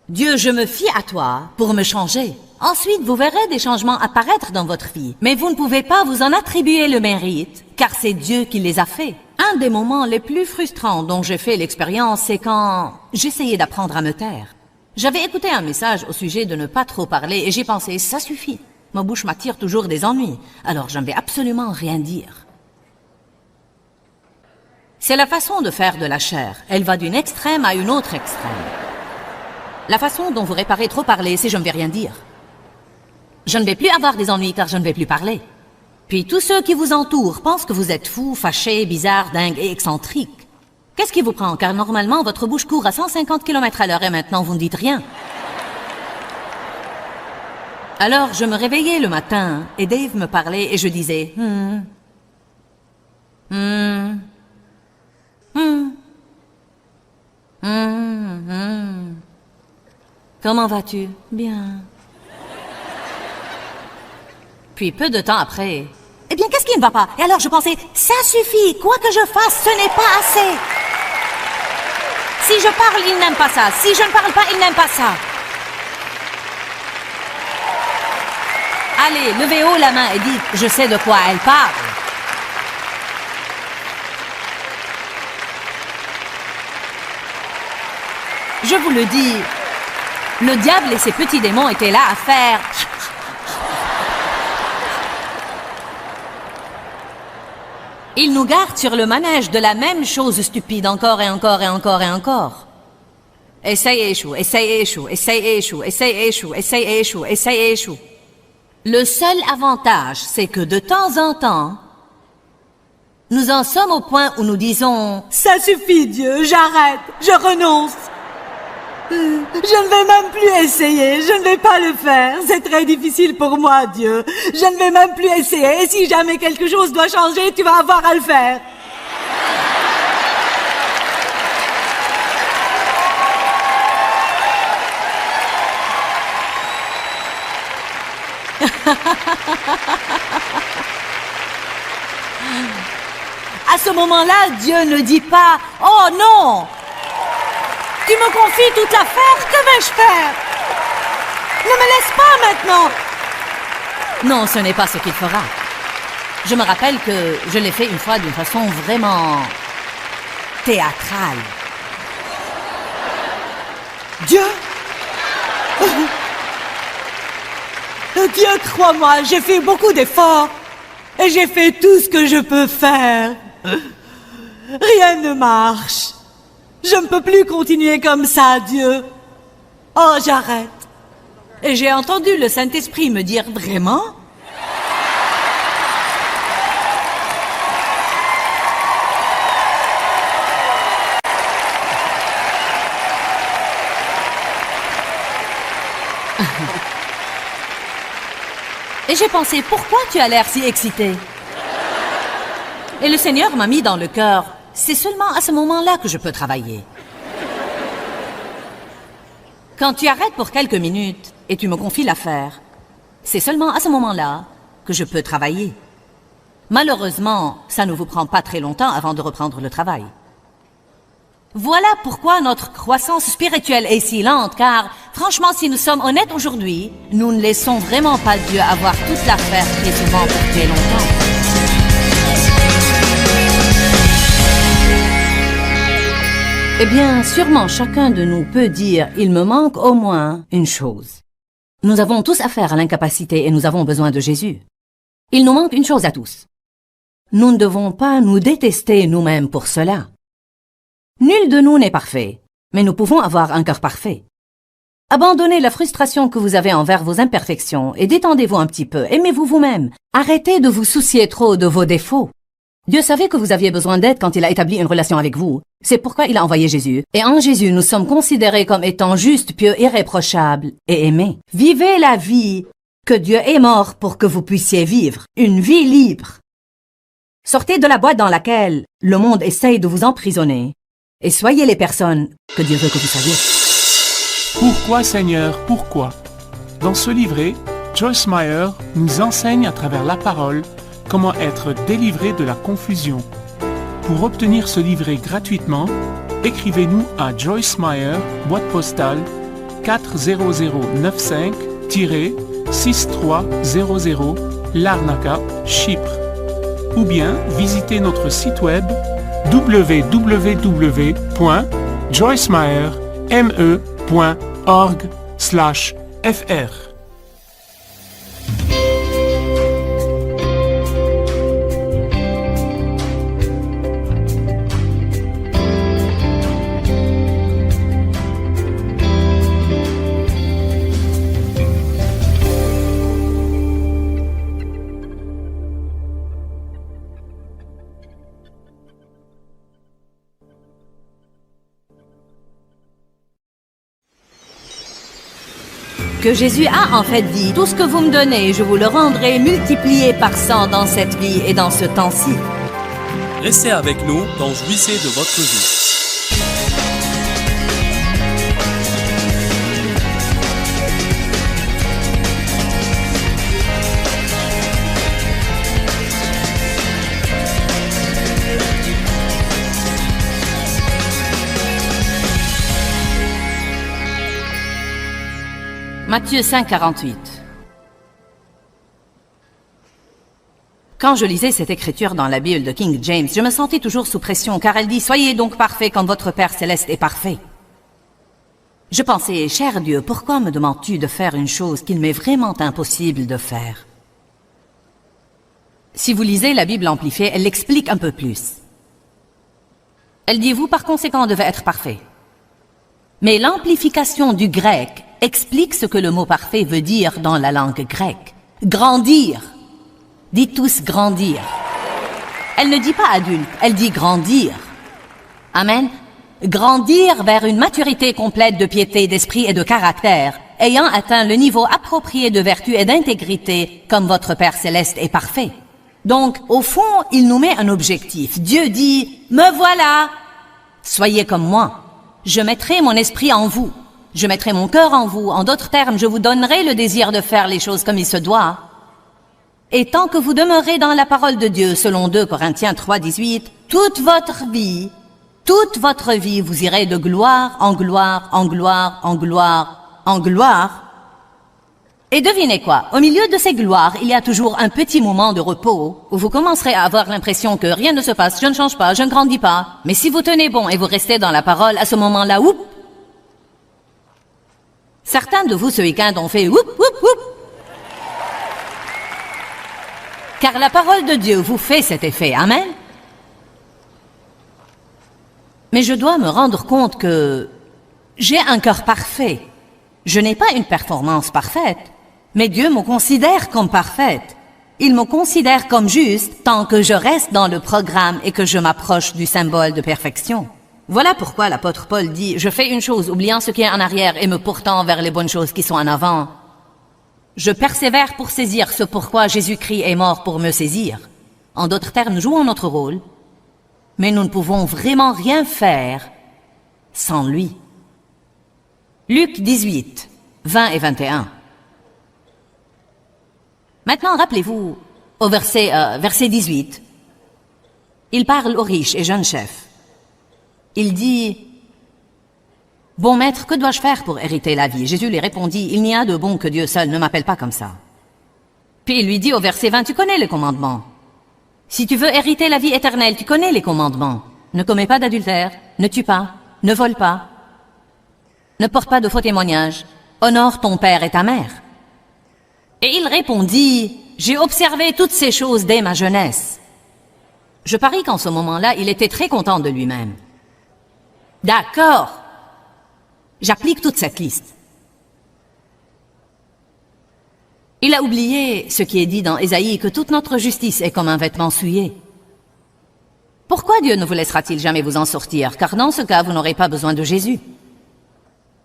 Dieu, je me fie à toi pour me changer. Ensuite, vous verrez des changements apparaître dans votre vie. Mais vous ne pouvez pas vous en attribuer le mérite, car c'est Dieu qui les a faits. Un des moments les plus frustrants dont j'ai fait l'expérience, c'est quand j'essayais d'apprendre à me taire. J'avais écouté un message au sujet de ne pas trop parler et j'ai pensé, ça suffit. Ma bouche m'attire toujours des ennuis, alors je ne vais absolument rien dire. C'est la façon de faire de la chair. Elle va d'une extrême à une autre extrême. La façon dont vous réparez trop parler, c'est je ne vais rien dire. Je ne vais plus avoir des ennuis car je ne vais plus parler. Puis tous ceux qui vous entourent pensent que vous êtes fou, fâché, bizarre, dingue et excentrique. Qu'est-ce qui vous prend? Car normalement, votre bouche court à 150 km/h et maintenant vous ne dites rien. Alors, je me réveillais le matin et Dave me parlait et je disais Comment vas-tu? Bien. Puis peu de temps après, eh bien, qu'est-ce qui ne va pas? Et alors je pensais, ça suffit, quoi que je fasse, ce n'est pas assez. Si je parle, il n'aime pas ça. Si je ne parle pas, il n'aime pas ça. Allez, levez haut la main et dites, je sais de quoi elle parle. Je vous le dis, le diable et ses petits démons étaient là à faire... Ils nous gardent sur le manège de la même chose stupide encore et encore et encore et encore. Essaye et échoue, essaye et échoue, essaye et échoue, essaye et échoue, essaye et échoue, essaye et échoue. Le seul avantage, c'est que de temps en temps, nous en sommes au point où nous disons « Ça suffit Dieu, j'arrête, je renonce. Je ne vais même plus essayer, je ne vais pas le faire, c'est très difficile pour moi Dieu. Je ne vais même plus essayer et si jamais quelque chose doit changer, tu vas avoir à le faire. » À ce moment-là, Dieu ne dit pas « Oh non ! Tu me confies toute l'affaire, que vais-je faire? Ne me laisse pas maintenant! Non, ce n'est pas ce qu'il fera. Je me rappelle que je l'ai fait une fois d'une façon vraiment théâtrale. Dieu? Dieu, crois-moi, j'ai fait beaucoup d'efforts. Et j'ai fait tout ce que je peux faire. Rien ne marche. Je ne peux plus continuer comme ça, Dieu. Oh, j'arrête. Et j'ai entendu le Saint-Esprit me dire vraiment? Et j'ai pensé, pourquoi tu as l'air si excité? Et le Seigneur m'a mis dans le cœur, c'est seulement à ce moment-là que je peux travailler. Quand tu arrêtes pour quelques minutes et tu me confies l'affaire, c'est seulement à ce moment-là que je peux travailler. Malheureusement, ça ne vous prend pas très longtemps avant de reprendre le travail. Voilà pourquoi notre croissance spirituelle est si lente, car franchement, si nous sommes honnêtes aujourd'hui, nous ne laissons vraiment pas Dieu avoir toute l'affaire très souvent pour très longtemps. Eh bien, sûrement chacun de nous peut dire « il me manque au moins une chose ». Nous avons tous affaire à l'incapacité et nous avons besoin de Jésus. Il nous manque une chose à tous. Nous ne devons pas nous détester nous-mêmes pour cela. Nul de nous n'est parfait, mais nous pouvons avoir un cœur parfait. Abandonnez la frustration que vous avez envers vos imperfections et détendez-vous un petit peu. Aimez-vous vous-même. Arrêtez de vous soucier trop de vos défauts. Dieu savait que vous aviez besoin d'aide quand il a établi une relation avec vous. C'est pourquoi il a envoyé Jésus. Et en Jésus, nous sommes considérés comme étant justes, pieux, irréprochables et aimés. Vivez la vie que Dieu est mort pour que vous puissiez vivre. Une vie libre. Sortez de la boîte dans laquelle le monde essaye de vous emprisonner. Et soyez les personnes que Dieu veut que vous soyez. Pourquoi Seigneur, pourquoi? Dans ce livret, Joyce Meyer nous enseigne à travers la parole comment être délivré de la confusion. Pour obtenir ce livret gratuitement, écrivez-nous à Joyce Meyer, boîte postale 40095-6300 Larnaca, Chypre. Ou bien visitez notre site web www.joycemeyer.org/fr. Que Jésus a en fait dit, tout ce que vous me donnez, je vous le rendrai multiplié par 100 dans cette vie et dans ce temps-ci. Restez avec nous dans Jouissez de votre vie. Matthieu 5, 48. Quand je lisais cette écriture dans la Bible de King James, je me sentais toujours sous pression, car elle dit « Soyez donc parfaits comme votre Père céleste est parfait ». Je pensais « Cher Dieu, pourquoi me demandes-tu de faire une chose qu'il m'est vraiment impossible de faire ?» Si vous lisez la Bible amplifiée, elle l'explique un peu plus. Elle dit « Vous, par conséquent, devez être parfaits ». Mais l'amplification du grec explique ce que le mot parfait veut dire dans la langue grecque. Grandir. Dites tous grandir. Elle ne dit pas adulte, elle dit grandir. Amen. Grandir vers une maturité complète de piété, d'esprit et de caractère, ayant atteint le niveau approprié de vertu et d'intégrité, comme votre Père céleste est parfait. Donc, au fond, il nous met un objectif. Dieu dit, me voilà. Soyez comme moi. Je mettrai mon esprit en vous. Je mettrai mon cœur en vous. En d'autres termes, je vous donnerai le désir de faire les choses comme il se doit. Et tant que vous demeurez dans la parole de Dieu, selon 2 Corinthiens 3, 18, toute votre vie, vous irez de gloire en gloire, en gloire, en gloire, en gloire, Et devinez quoi, au milieu de ces gloires, il y a toujours un petit moment de repos où vous commencerez à avoir l'impression que rien ne se passe, je ne change pas, je ne grandis pas. Mais si vous tenez bon et vous restez dans la parole, à ce moment-là, oup! Certains de vous ce week-end ont fait oup, oup, oup! Car la parole de Dieu vous fait cet effet, amen? Mais je dois me rendre compte que j'ai un cœur parfait. Je n'ai pas une performance parfaite. Mais Dieu me considère comme parfaite. Il me considère comme juste tant que je reste dans le programme et que je m'approche du symbole de perfection. Voilà pourquoi l'apôtre Paul dit « Je fais une chose, oubliant ce qui est en arrière et me portant vers les bonnes choses qui sont en avant. Je persévère pour saisir ce pourquoi Jésus-Christ est mort pour me saisir. » En d'autres termes, nous jouons notre rôle, mais nous ne pouvons vraiment rien faire sans lui. Luc 18, 20 et 21. Maintenant, rappelez-vous, au verset 18, il parle aux riches et jeunes chefs. Il dit, « Bon maître, que dois-je faire pour hériter la vie ?» Jésus lui répondit, « Il n'y a de bon que Dieu seul, ne m'appelle pas comme ça. » Puis il lui dit au verset 20, « Tu connais les commandements. Si tu veux hériter la vie éternelle, tu connais les commandements. Ne commets pas d'adultère, ne tue pas, ne vole pas, ne porte pas de faux témoignages, honore ton père et ta mère. » Et il répondit, « J'ai observé toutes ces choses dès ma jeunesse. » Je parie qu'en ce moment-là, il était très content de lui-même. D'accord, j'applique toute cette liste. Il a oublié ce qui est dit dans Ésaïe, que toute notre justice est comme un vêtement souillé. Pourquoi Dieu ne vous laissera-t-il jamais vous en sortir? Car dans ce cas, vous n'aurez pas besoin de Jésus.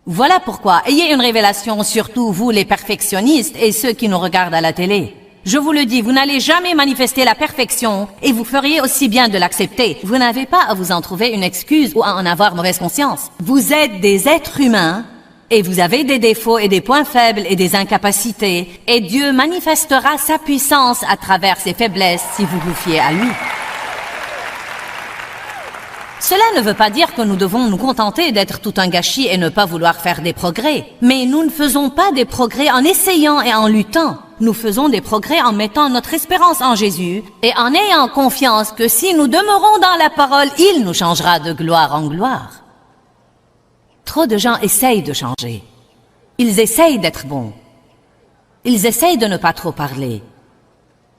Voilà pourquoi, ayez une révélation, surtout vous les perfectionnistes et ceux qui nous regardent à la télé. Je vous le dis, vous n'allez jamais manifester la perfection et vous feriez aussi bien de l'accepter. Vous n'avez pas à vous en trouver une excuse ou à en avoir mauvaise conscience. Vous êtes des êtres humains et vous avez des défauts et des points faibles et des incapacités et Dieu manifestera sa puissance à travers ses faiblesses si vous vous fiez à lui. Cela ne veut pas dire que nous devons nous contenter d'être tout un gâchis et ne pas vouloir faire des progrès. Mais nous ne faisons pas des progrès en essayant et en luttant. Nous faisons des progrès en mettant notre espérance en Jésus et en ayant confiance que si nous demeurons dans la parole, il nous changera de gloire en gloire. Trop de gens essayent de changer. Ils essayent d'être bons. Ils essayent de ne pas trop parler.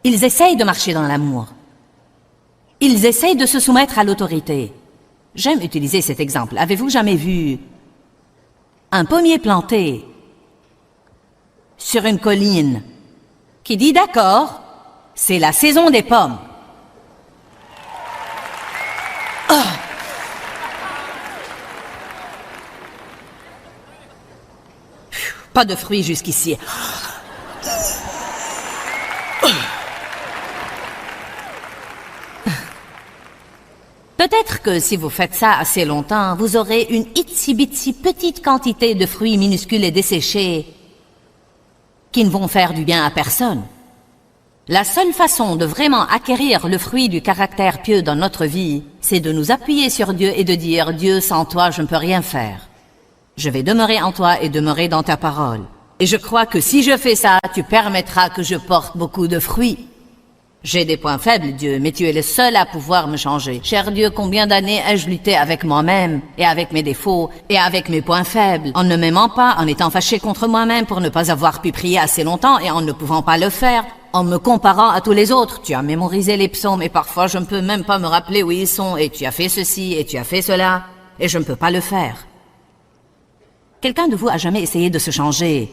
Ils essayent de marcher dans l'amour. Ils essayent de se soumettre à l'autorité. J'aime utiliser cet exemple. Avez-vous jamais vu un pommier planté sur une colline qui dit « D'accord, c'est la saison des pommes. » Oh. Pas de fruits jusqu'ici. Peut-être que si vous faites ça assez longtemps, vous aurez une itsy-bitsy petite quantité de fruits minuscules et desséchés qui ne vont faire du bien à personne. La seule façon de vraiment acquérir le fruit du caractère pieux dans notre vie, c'est de nous appuyer sur Dieu et de dire « Dieu, sans toi, je ne peux rien faire. Je vais demeurer en toi et demeurer dans ta parole. Et je crois que si je fais ça, tu permettras que je porte beaucoup de fruits. J'ai des points faibles, Dieu, mais tu es le seul à pouvoir me changer. Cher Dieu, combien d'années ai-je lutté avec moi-même, et avec mes défauts, et avec mes points faibles, en ne m'aimant pas, en étant fâché contre moi-même pour ne pas avoir pu prier assez longtemps et en ne pouvant pas le faire, en me comparant à tous les autres. Tu as mémorisé les psaumes et parfois je ne peux même pas me rappeler où ils sont, et tu as fait ceci, et tu as fait cela, et je ne peux pas le faire. Quelqu'un de vous a jamais essayé de se changer?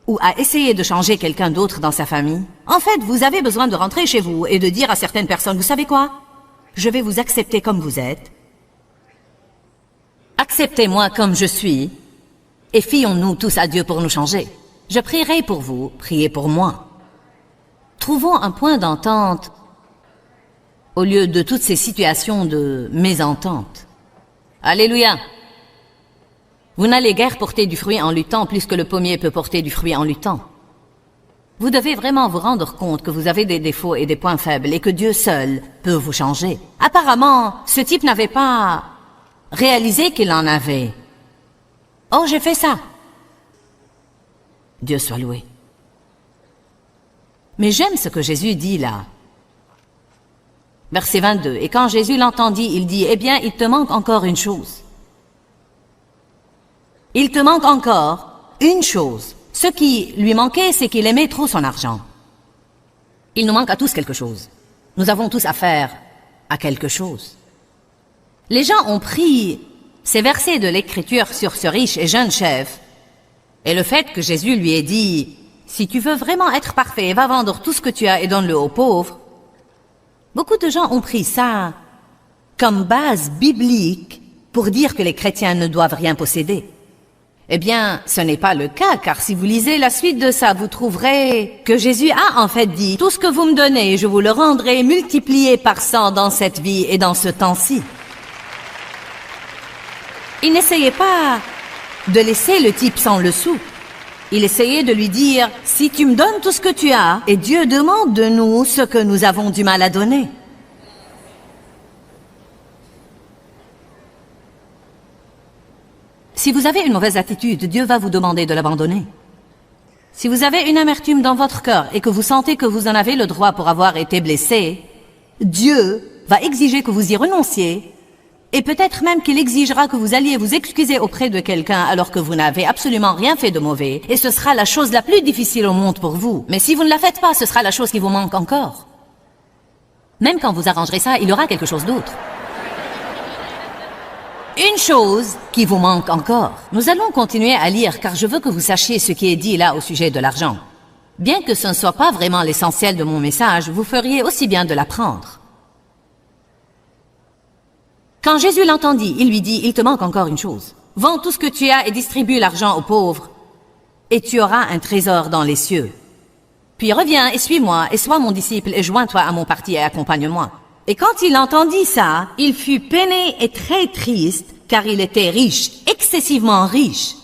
Ou à essayer de changer quelqu'un d'autre dans sa famille? En fait, vous avez besoin de rentrer chez vous et de dire à certaines personnes, vous savez quoi? Je vais vous accepter comme vous êtes. Acceptez-moi comme je suis. Et fions-nous tous à Dieu pour nous changer. Je prierai pour vous, priez pour moi. Trouvons un point d'entente au lieu de toutes ces situations de mésentente. Alléluia! Vous n'allez guère porter du fruit en luttant plus que le pommier peut porter du fruit en luttant. Vous devez vraiment vous rendre compte que vous avez des défauts et des points faibles et que Dieu seul peut vous changer. Apparemment, ce type n'avait pas réalisé qu'il en avait. Oh, j'ai fait ça. Dieu soit loué. Mais j'aime ce que Jésus dit là. Verset 22. Et quand Jésus l'entendit, il dit, eh bien, il te manque encore une chose. Il te manque encore une chose. Ce qui lui manquait, c'est qu'il aimait trop son argent. Il nous manque à tous quelque chose. Nous avons tous affaire à quelque chose. Les gens ont pris ces versets de l'Écriture sur ce riche et jeune chef, et le fait que Jésus lui ait dit, si tu veux vraiment être parfait, va vendre tout ce que tu as et donne-le aux pauvres. Beaucoup de gens ont pris ça comme base biblique pour dire que les chrétiens ne doivent rien posséder. Eh bien, ce n'est pas le cas, car si vous lisez la suite de ça, vous trouverez que Jésus a en fait dit, tout ce que vous me donnez, je vous le rendrai multiplié par 100 dans cette vie et dans ce temps-ci. Il n'essayait pas de laisser le type sans le sou. Il essayait de lui dire, si tu me donnes tout ce que tu as, et Dieu demande de nous ce que nous avons du mal à donner. Si vous avez une mauvaise attitude, Dieu va vous demander de l'abandonner. Si vous avez une amertume dans votre cœur et que vous sentez que vous en avez le droit pour avoir été blessé, Dieu va exiger que vous y renonciez et peut-être même qu'il exigera que vous alliez vous excuser auprès de quelqu'un alors que vous n'avez absolument rien fait de mauvais et ce sera la chose la plus difficile au monde pour vous. Mais si vous ne la faites pas, ce sera la chose qui vous manque encore. Même quand vous arrangerez ça, il y aura quelque chose d'autre. Une chose qui vous manque encore. Nous allons continuer à lire car je veux que vous sachiez ce qui est dit là au sujet de l'argent. Bien que ce ne soit pas vraiment l'essentiel de mon message, vous feriez aussi bien de l'apprendre. Quand Jésus l'entendit, il lui dit, il te manque encore une chose. Vends tout ce que tu as et distribue l'argent aux pauvres, et tu auras un trésor dans les cieux. Puis reviens et suis-moi, et sois mon disciple, et joins-toi à mon parti et accompagne-moi. Et quand il entendit ça, il fut peiné et très triste, car il était riche, excessivement riche.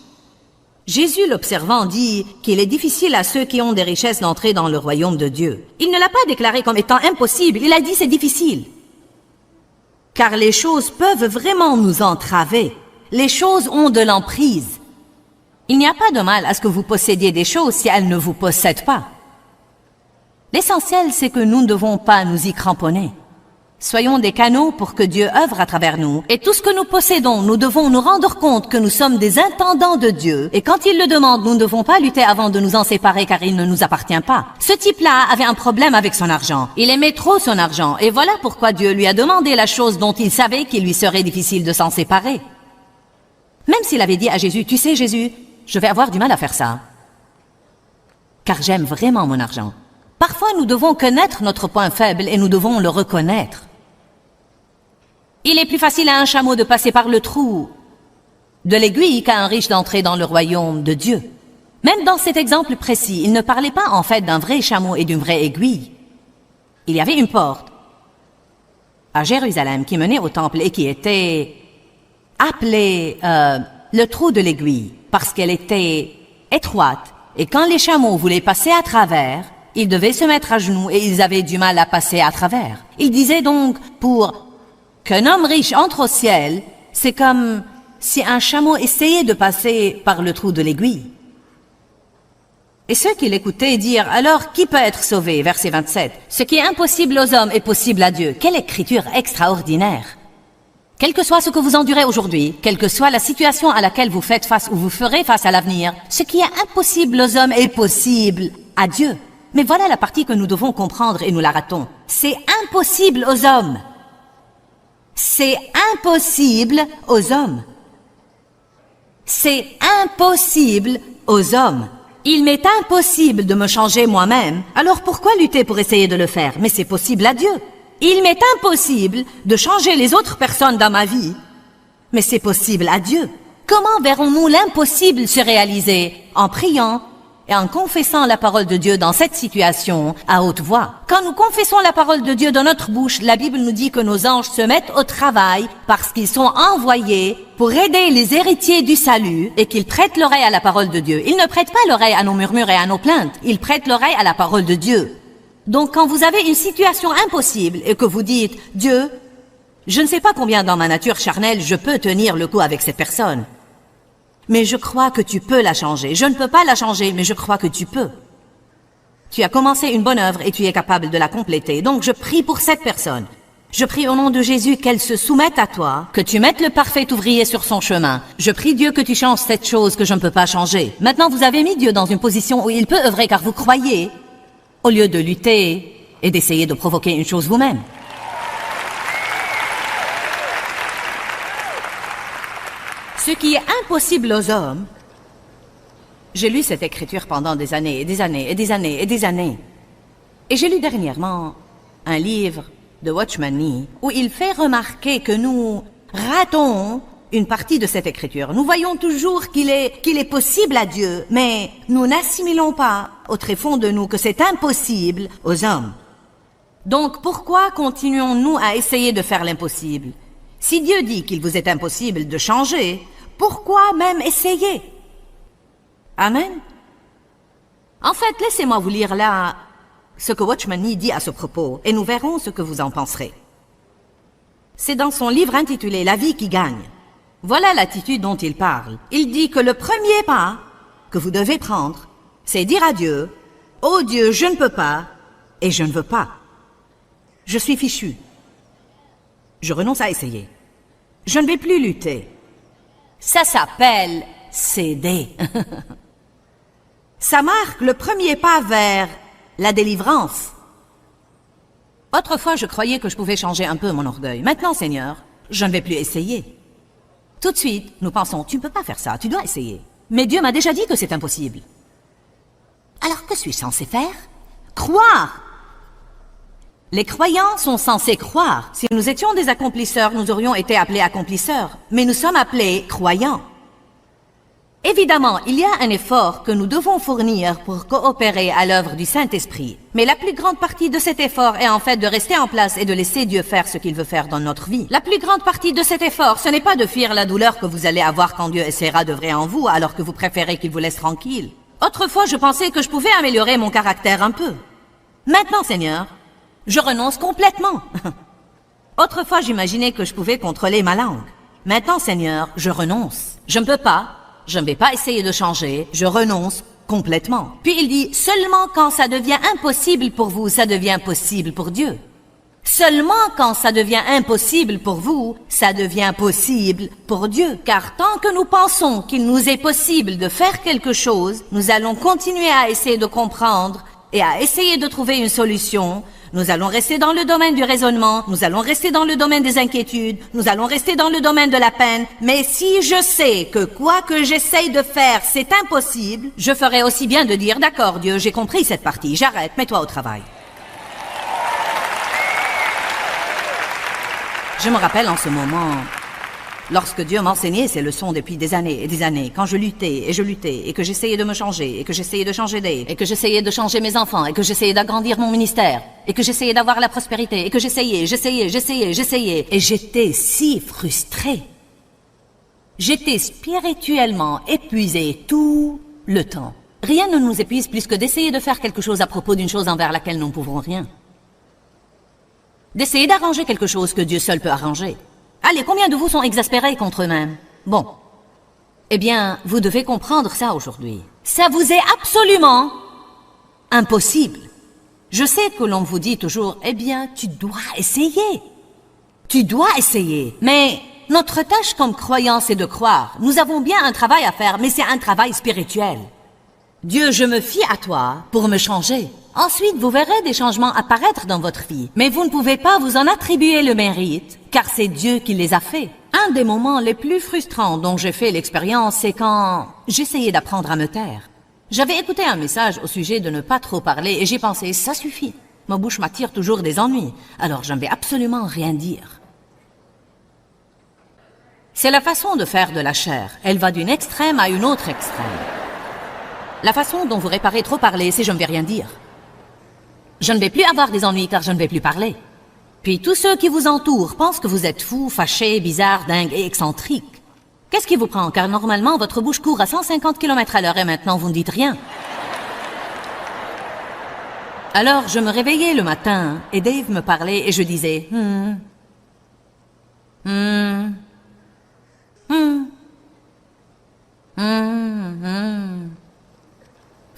Jésus, l'observant, dit qu'il est difficile à ceux qui ont des richesses d'entrer dans le royaume de Dieu. Il ne l'a pas déclaré comme étant impossible, il a dit c'est difficile. Car les choses peuvent vraiment nous entraver. Les choses ont de l'emprise. Il n'y a pas de mal à ce que vous possédiez des choses si elles ne vous possèdent pas. L'essentiel, c'est que nous ne devons pas nous y cramponner. Soyons des canaux pour que Dieu œuvre à travers nous. Et tout ce que nous possédons, nous devons nous rendre compte que nous sommes des intendants de Dieu. Et quand il le demande, nous ne devons pas lutter avant de nous en séparer car il ne nous appartient pas. Ce type-là avait un problème avec son argent. Il aimait trop son argent. Et voilà pourquoi Dieu lui a demandé la chose dont il savait qu'il lui serait difficile de s'en séparer. Même s'il avait dit à Jésus, tu sais Jésus, je vais avoir du mal à faire ça. Car j'aime vraiment mon argent. Parfois, nous devons connaître notre point faible et nous devons le reconnaître. Il est plus facile à un chameau de passer par le trou de l'aiguille qu'à un riche d'entrer dans le royaume de Dieu. Même dans cet exemple précis, il ne parlait pas en fait d'un vrai chameau et d'une vraie aiguille. Il y avait une porte à Jérusalem qui menait au temple et qui était appelée le trou de l'aiguille parce qu'elle était étroite et quand les chameaux voulaient passer à travers, ils devaient se mettre à genoux et ils avaient du mal à passer à travers. Il disait donc, pour qu'un homme riche entre au ciel, c'est comme si un chameau essayait de passer par le trou de l'aiguille. Et ceux qui l'écoutaient dirent, alors qui peut être sauvé? Verset 27. Ce qui est impossible aux hommes est possible à Dieu. Quelle écriture extraordinaire! Quel que soit ce que vous endurez aujourd'hui, quelle que soit la situation à laquelle vous faites face ou vous ferez face à l'avenir, ce qui est impossible aux hommes est possible à Dieu. Mais voilà la partie que nous devons comprendre et nous la ratons. C'est impossible aux hommes. C'est impossible aux hommes. C'est impossible aux hommes. Il m'est impossible de me changer moi-même, alors pourquoi lutter pour essayer de le faire? Mais c'est possible à Dieu. Il m'est impossible de changer les autres personnes dans ma vie, mais c'est possible à Dieu. Comment verrons-nous l'impossible se réaliser? En priant et en confessant la parole de Dieu dans cette situation à haute voix. Quand nous confessons la parole de Dieu dans notre bouche, la Bible nous dit que nos anges se mettent au travail parce qu'ils sont envoyés pour aider les héritiers du salut et qu'ils prêtent l'oreille à la parole de Dieu. Ils ne prêtent pas l'oreille à nos murmures et à nos plaintes, ils prêtent l'oreille à la parole de Dieu. Donc quand vous avez une situation impossible et que vous dites « Dieu, je ne sais pas combien dans ma nature charnelle je peux tenir le coup avec cette personne », Mais je crois que tu peux la changer. Je ne peux pas la changer, mais je crois que tu peux. Tu as commencé une bonne œuvre et tu es capable de la compléter. Donc je prie pour cette personne. Je prie au nom de Jésus qu'elle se soumette à toi, que tu mettes le parfait ouvrier sur son chemin. Je prie Dieu que tu changes cette chose que je ne peux pas changer. Maintenant, vous avez mis Dieu dans une position où il peut œuvrer car vous croyez, au lieu de lutter et d'essayer de provoquer une chose vous-même. Ce qui est impossible aux hommes. J'ai lu cette écriture pendant des années et des années et des années et des années. Et j'ai lu dernièrement un livre de Watchman Nee où il fait remarquer que nous ratons une partie de cette écriture. Nous voyons toujours qu'il est possible à Dieu, mais nous n'assimilons pas au tréfonds de nous que c'est impossible aux hommes. Donc pourquoi continuons-nous à essayer de faire l'impossible? Si Dieu dit qu'il vous est impossible de changer, pourquoi même essayer? Amen. En fait, laissez-moi vous lire là ce que Watchman Nee dit à ce propos, et nous verrons ce que vous en penserez. C'est dans son livre intitulé « La vie qui gagne ». Voilà l'attitude dont il parle. Il dit que le premier pas que vous devez prendre, c'est dire à Dieu « Oh Dieu, je ne peux pas, et je ne veux pas. Je suis fichu. Je renonce à essayer. Je ne vais plus lutter. » Ça s'appelle céder. Ça marque le premier pas vers la délivrance. Autrefois, je croyais que je pouvais changer un peu mon orgueil. Maintenant, Seigneur, je ne vais plus essayer. Tout de suite, nous pensons, tu ne peux pas faire ça, tu dois essayer. Mais Dieu m'a déjà dit que c'est impossible. Alors, que suis-je censé faire? Croire! Les croyants sont censés croire. Si nous étions des accomplisseurs, nous aurions été appelés accomplisseurs. Mais nous sommes appelés croyants. Évidemment, il y a un effort que nous devons fournir pour coopérer à l'œuvre du Saint-Esprit. Mais la plus grande partie de cet effort est en fait de rester en place et de laisser Dieu faire ce qu'il veut faire dans notre vie. La plus grande partie de cet effort, ce n'est pas de fuir la douleur que vous allez avoir quand Dieu essaiera d'œuvrer en vous alors que vous préférez qu'il vous laisse tranquille. Autrefois, je pensais que je pouvais améliorer mon caractère un peu. Maintenant, Seigneur, je renonce complètement. Autrefois, j'imaginais que je pouvais contrôler ma langue. Maintenant, Seigneur, je renonce. Je ne peux pas. Je ne vais pas essayer de changer, je renonce complètement. Puis il dit, seulement quand ça devient impossible pour vous, ça devient possible pour Dieu. Seulement quand ça devient impossible pour vous, ça devient possible pour Dieu. Car tant que nous pensons qu'il nous est possible de faire quelque chose, nous allons continuer à essayer de comprendre et à essayer de trouver une solution. Nous allons rester dans le domaine du raisonnement, nous allons rester dans le domaine des inquiétudes, nous allons rester dans le domaine de la peine. Mais si je sais que quoi que j'essaye de faire, c'est impossible, je ferai aussi bien de dire, d'accord Dieu, j'ai compris cette partie, j'arrête, mets-toi au travail. Je me rappelle en ce moment, lorsque Dieu m'enseignait ces leçons depuis des années et des années, quand je luttais, et que j'essayais de me changer, et que j'essayais de changer d'aide, et que j'essayais de changer mes enfants, et que j'essayais d'agrandir mon ministère, et que j'essayais d'avoir la prospérité, et que j'essayais, et j'étais si frustrée. J'étais spirituellement épuisée tout le temps. Rien ne nous épuise plus que d'essayer de faire quelque chose à propos d'une chose envers laquelle nous ne pouvons rien. D'essayer d'arranger quelque chose que Dieu seul peut arranger. Allez, combien de vous sont exaspérés contre eux-mêmes? Bon. Eh bien, vous devez comprendre ça aujourd'hui. Ça vous est absolument impossible. Je sais que l'on vous dit toujours, eh bien, tu dois essayer. Tu dois essayer. Mais notre tâche comme croyants, c'est de croire. Nous avons bien un travail à faire, mais c'est un travail spirituel. Dieu, je me fie à toi pour me changer. Ensuite, vous verrez des changements apparaître dans votre vie. Mais vous ne pouvez pas vous en attribuer le mérite, car c'est Dieu qui les a faits. Un des moments les plus frustrants dont j'ai fait l'expérience, c'est quand j'essayais d'apprendre à me taire. J'avais écouté un message au sujet de ne pas trop parler et j'ai pensé, ça suffit. Ma bouche m'attire toujours des ennuis, alors je ne vais absolument rien dire. C'est la façon de faire de la chair. Elle va d'une extrême à une autre extrême. La façon dont vous réparez trop parler, c'est je ne vais rien dire. Je ne vais plus avoir des ennuis car je ne vais plus parler. Puis tous ceux qui vous entourent pensent que vous êtes fou, fâché, bizarre, dingue et excentrique. Qu'est-ce qui vous prend? Car normalement, votre bouche court à 150 km à l'heure et maintenant vous ne dites rien. Alors, je me réveillais le matin et Dave me parlait et je disais «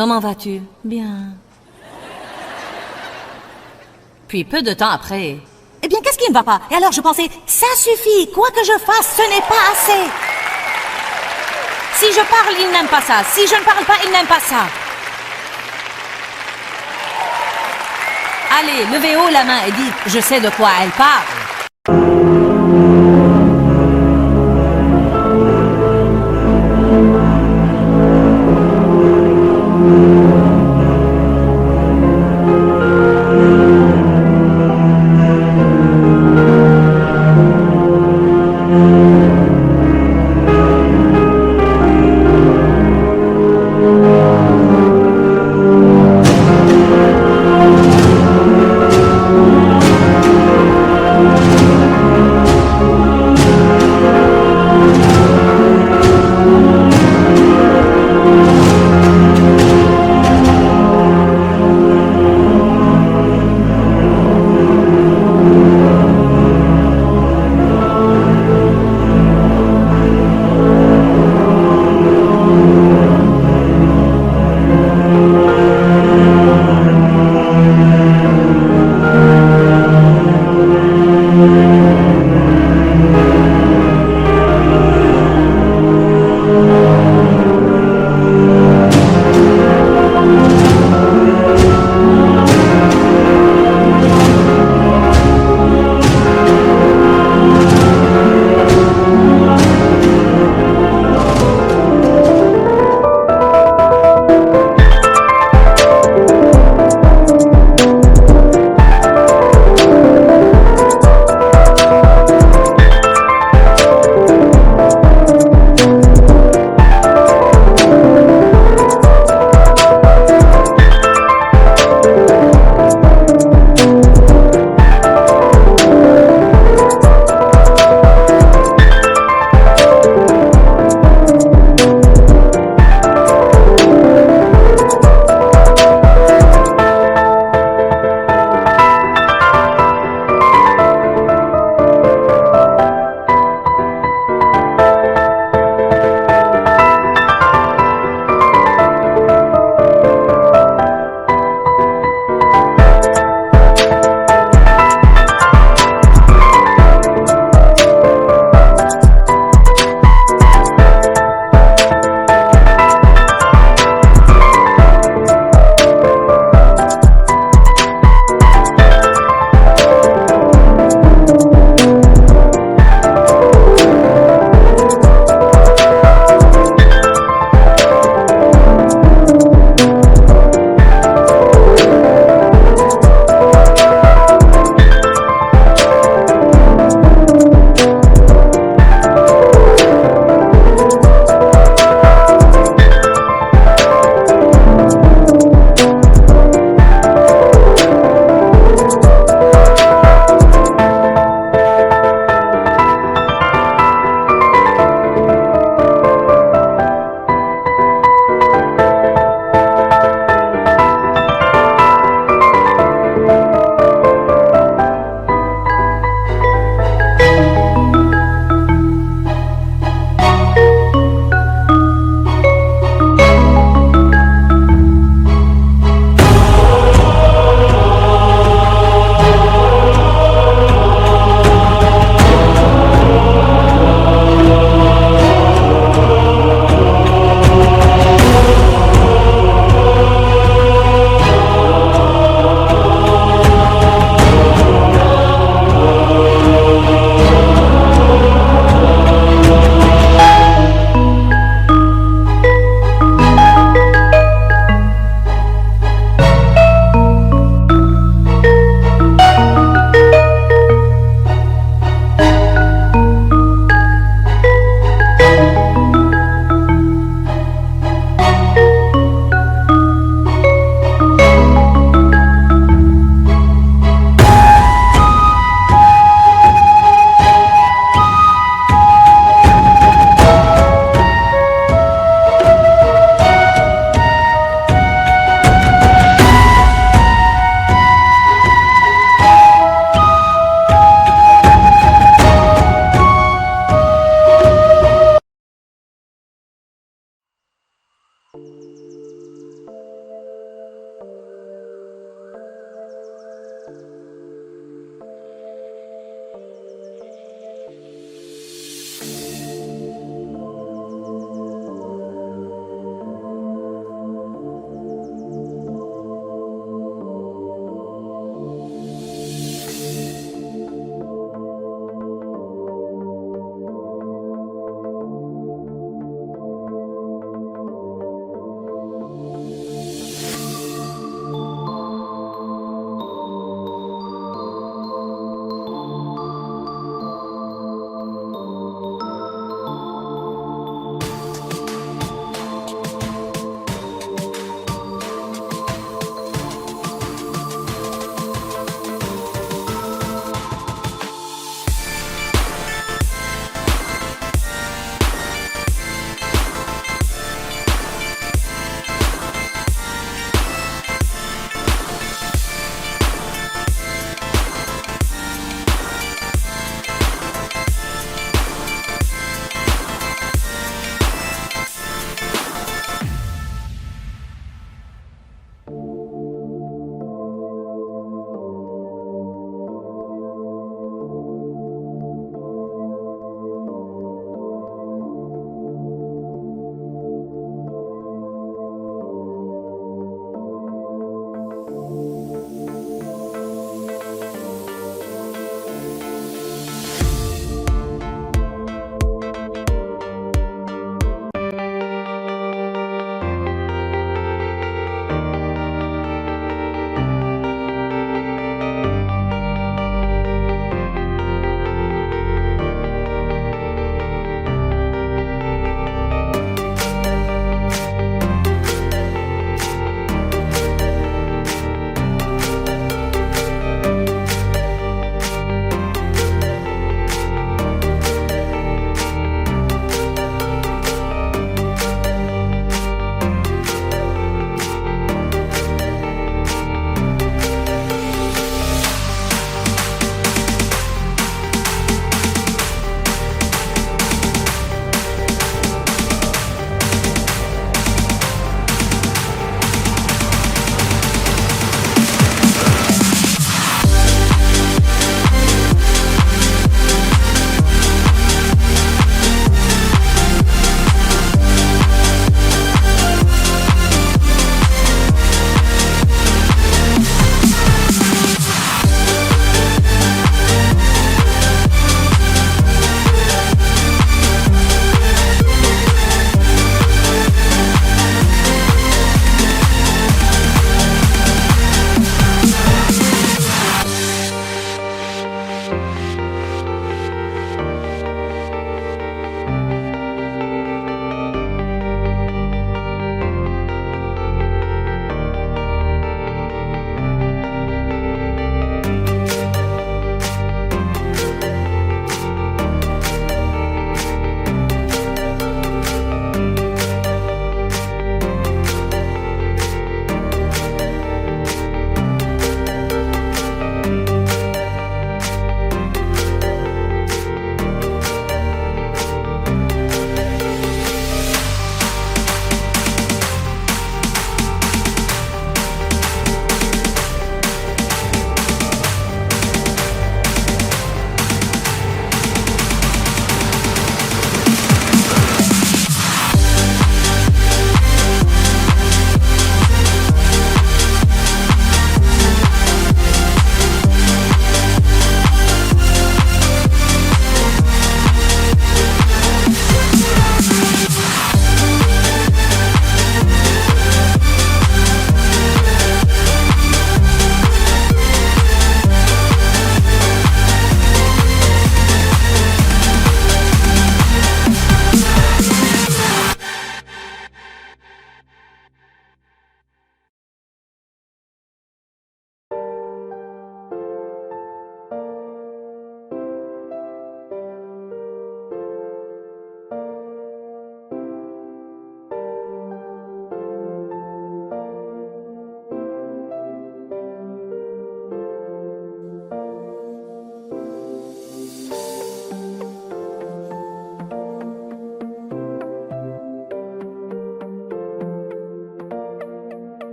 Comment vas-tu? Bien. Puis peu de temps après... Eh bien, qu'est-ce qui ne va pas? Et alors je pensais, ça suffit, quoi que je fasse, ce n'est pas assez. Si je parle, il n'aime pas ça. Si je ne parle pas, il n'aime pas ça. Allez, levez haut la main et dites, je sais de quoi elle parle.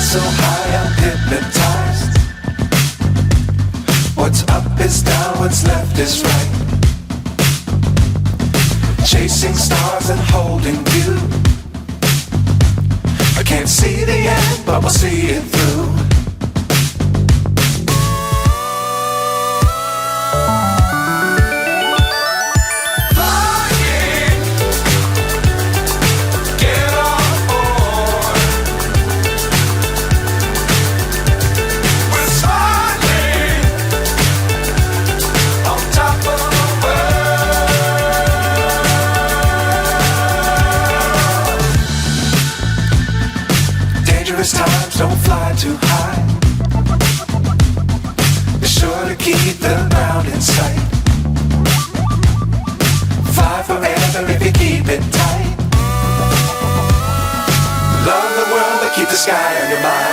so high I'm hypnotized. What's up is down, what's left is right. Chasing stars and holding you. I can't see the end, but we'll see it through. Times don't fly too high. Be sure to keep the ground in sight. Fly forever if you keep it tight. Love the world but keep the sky on your mind.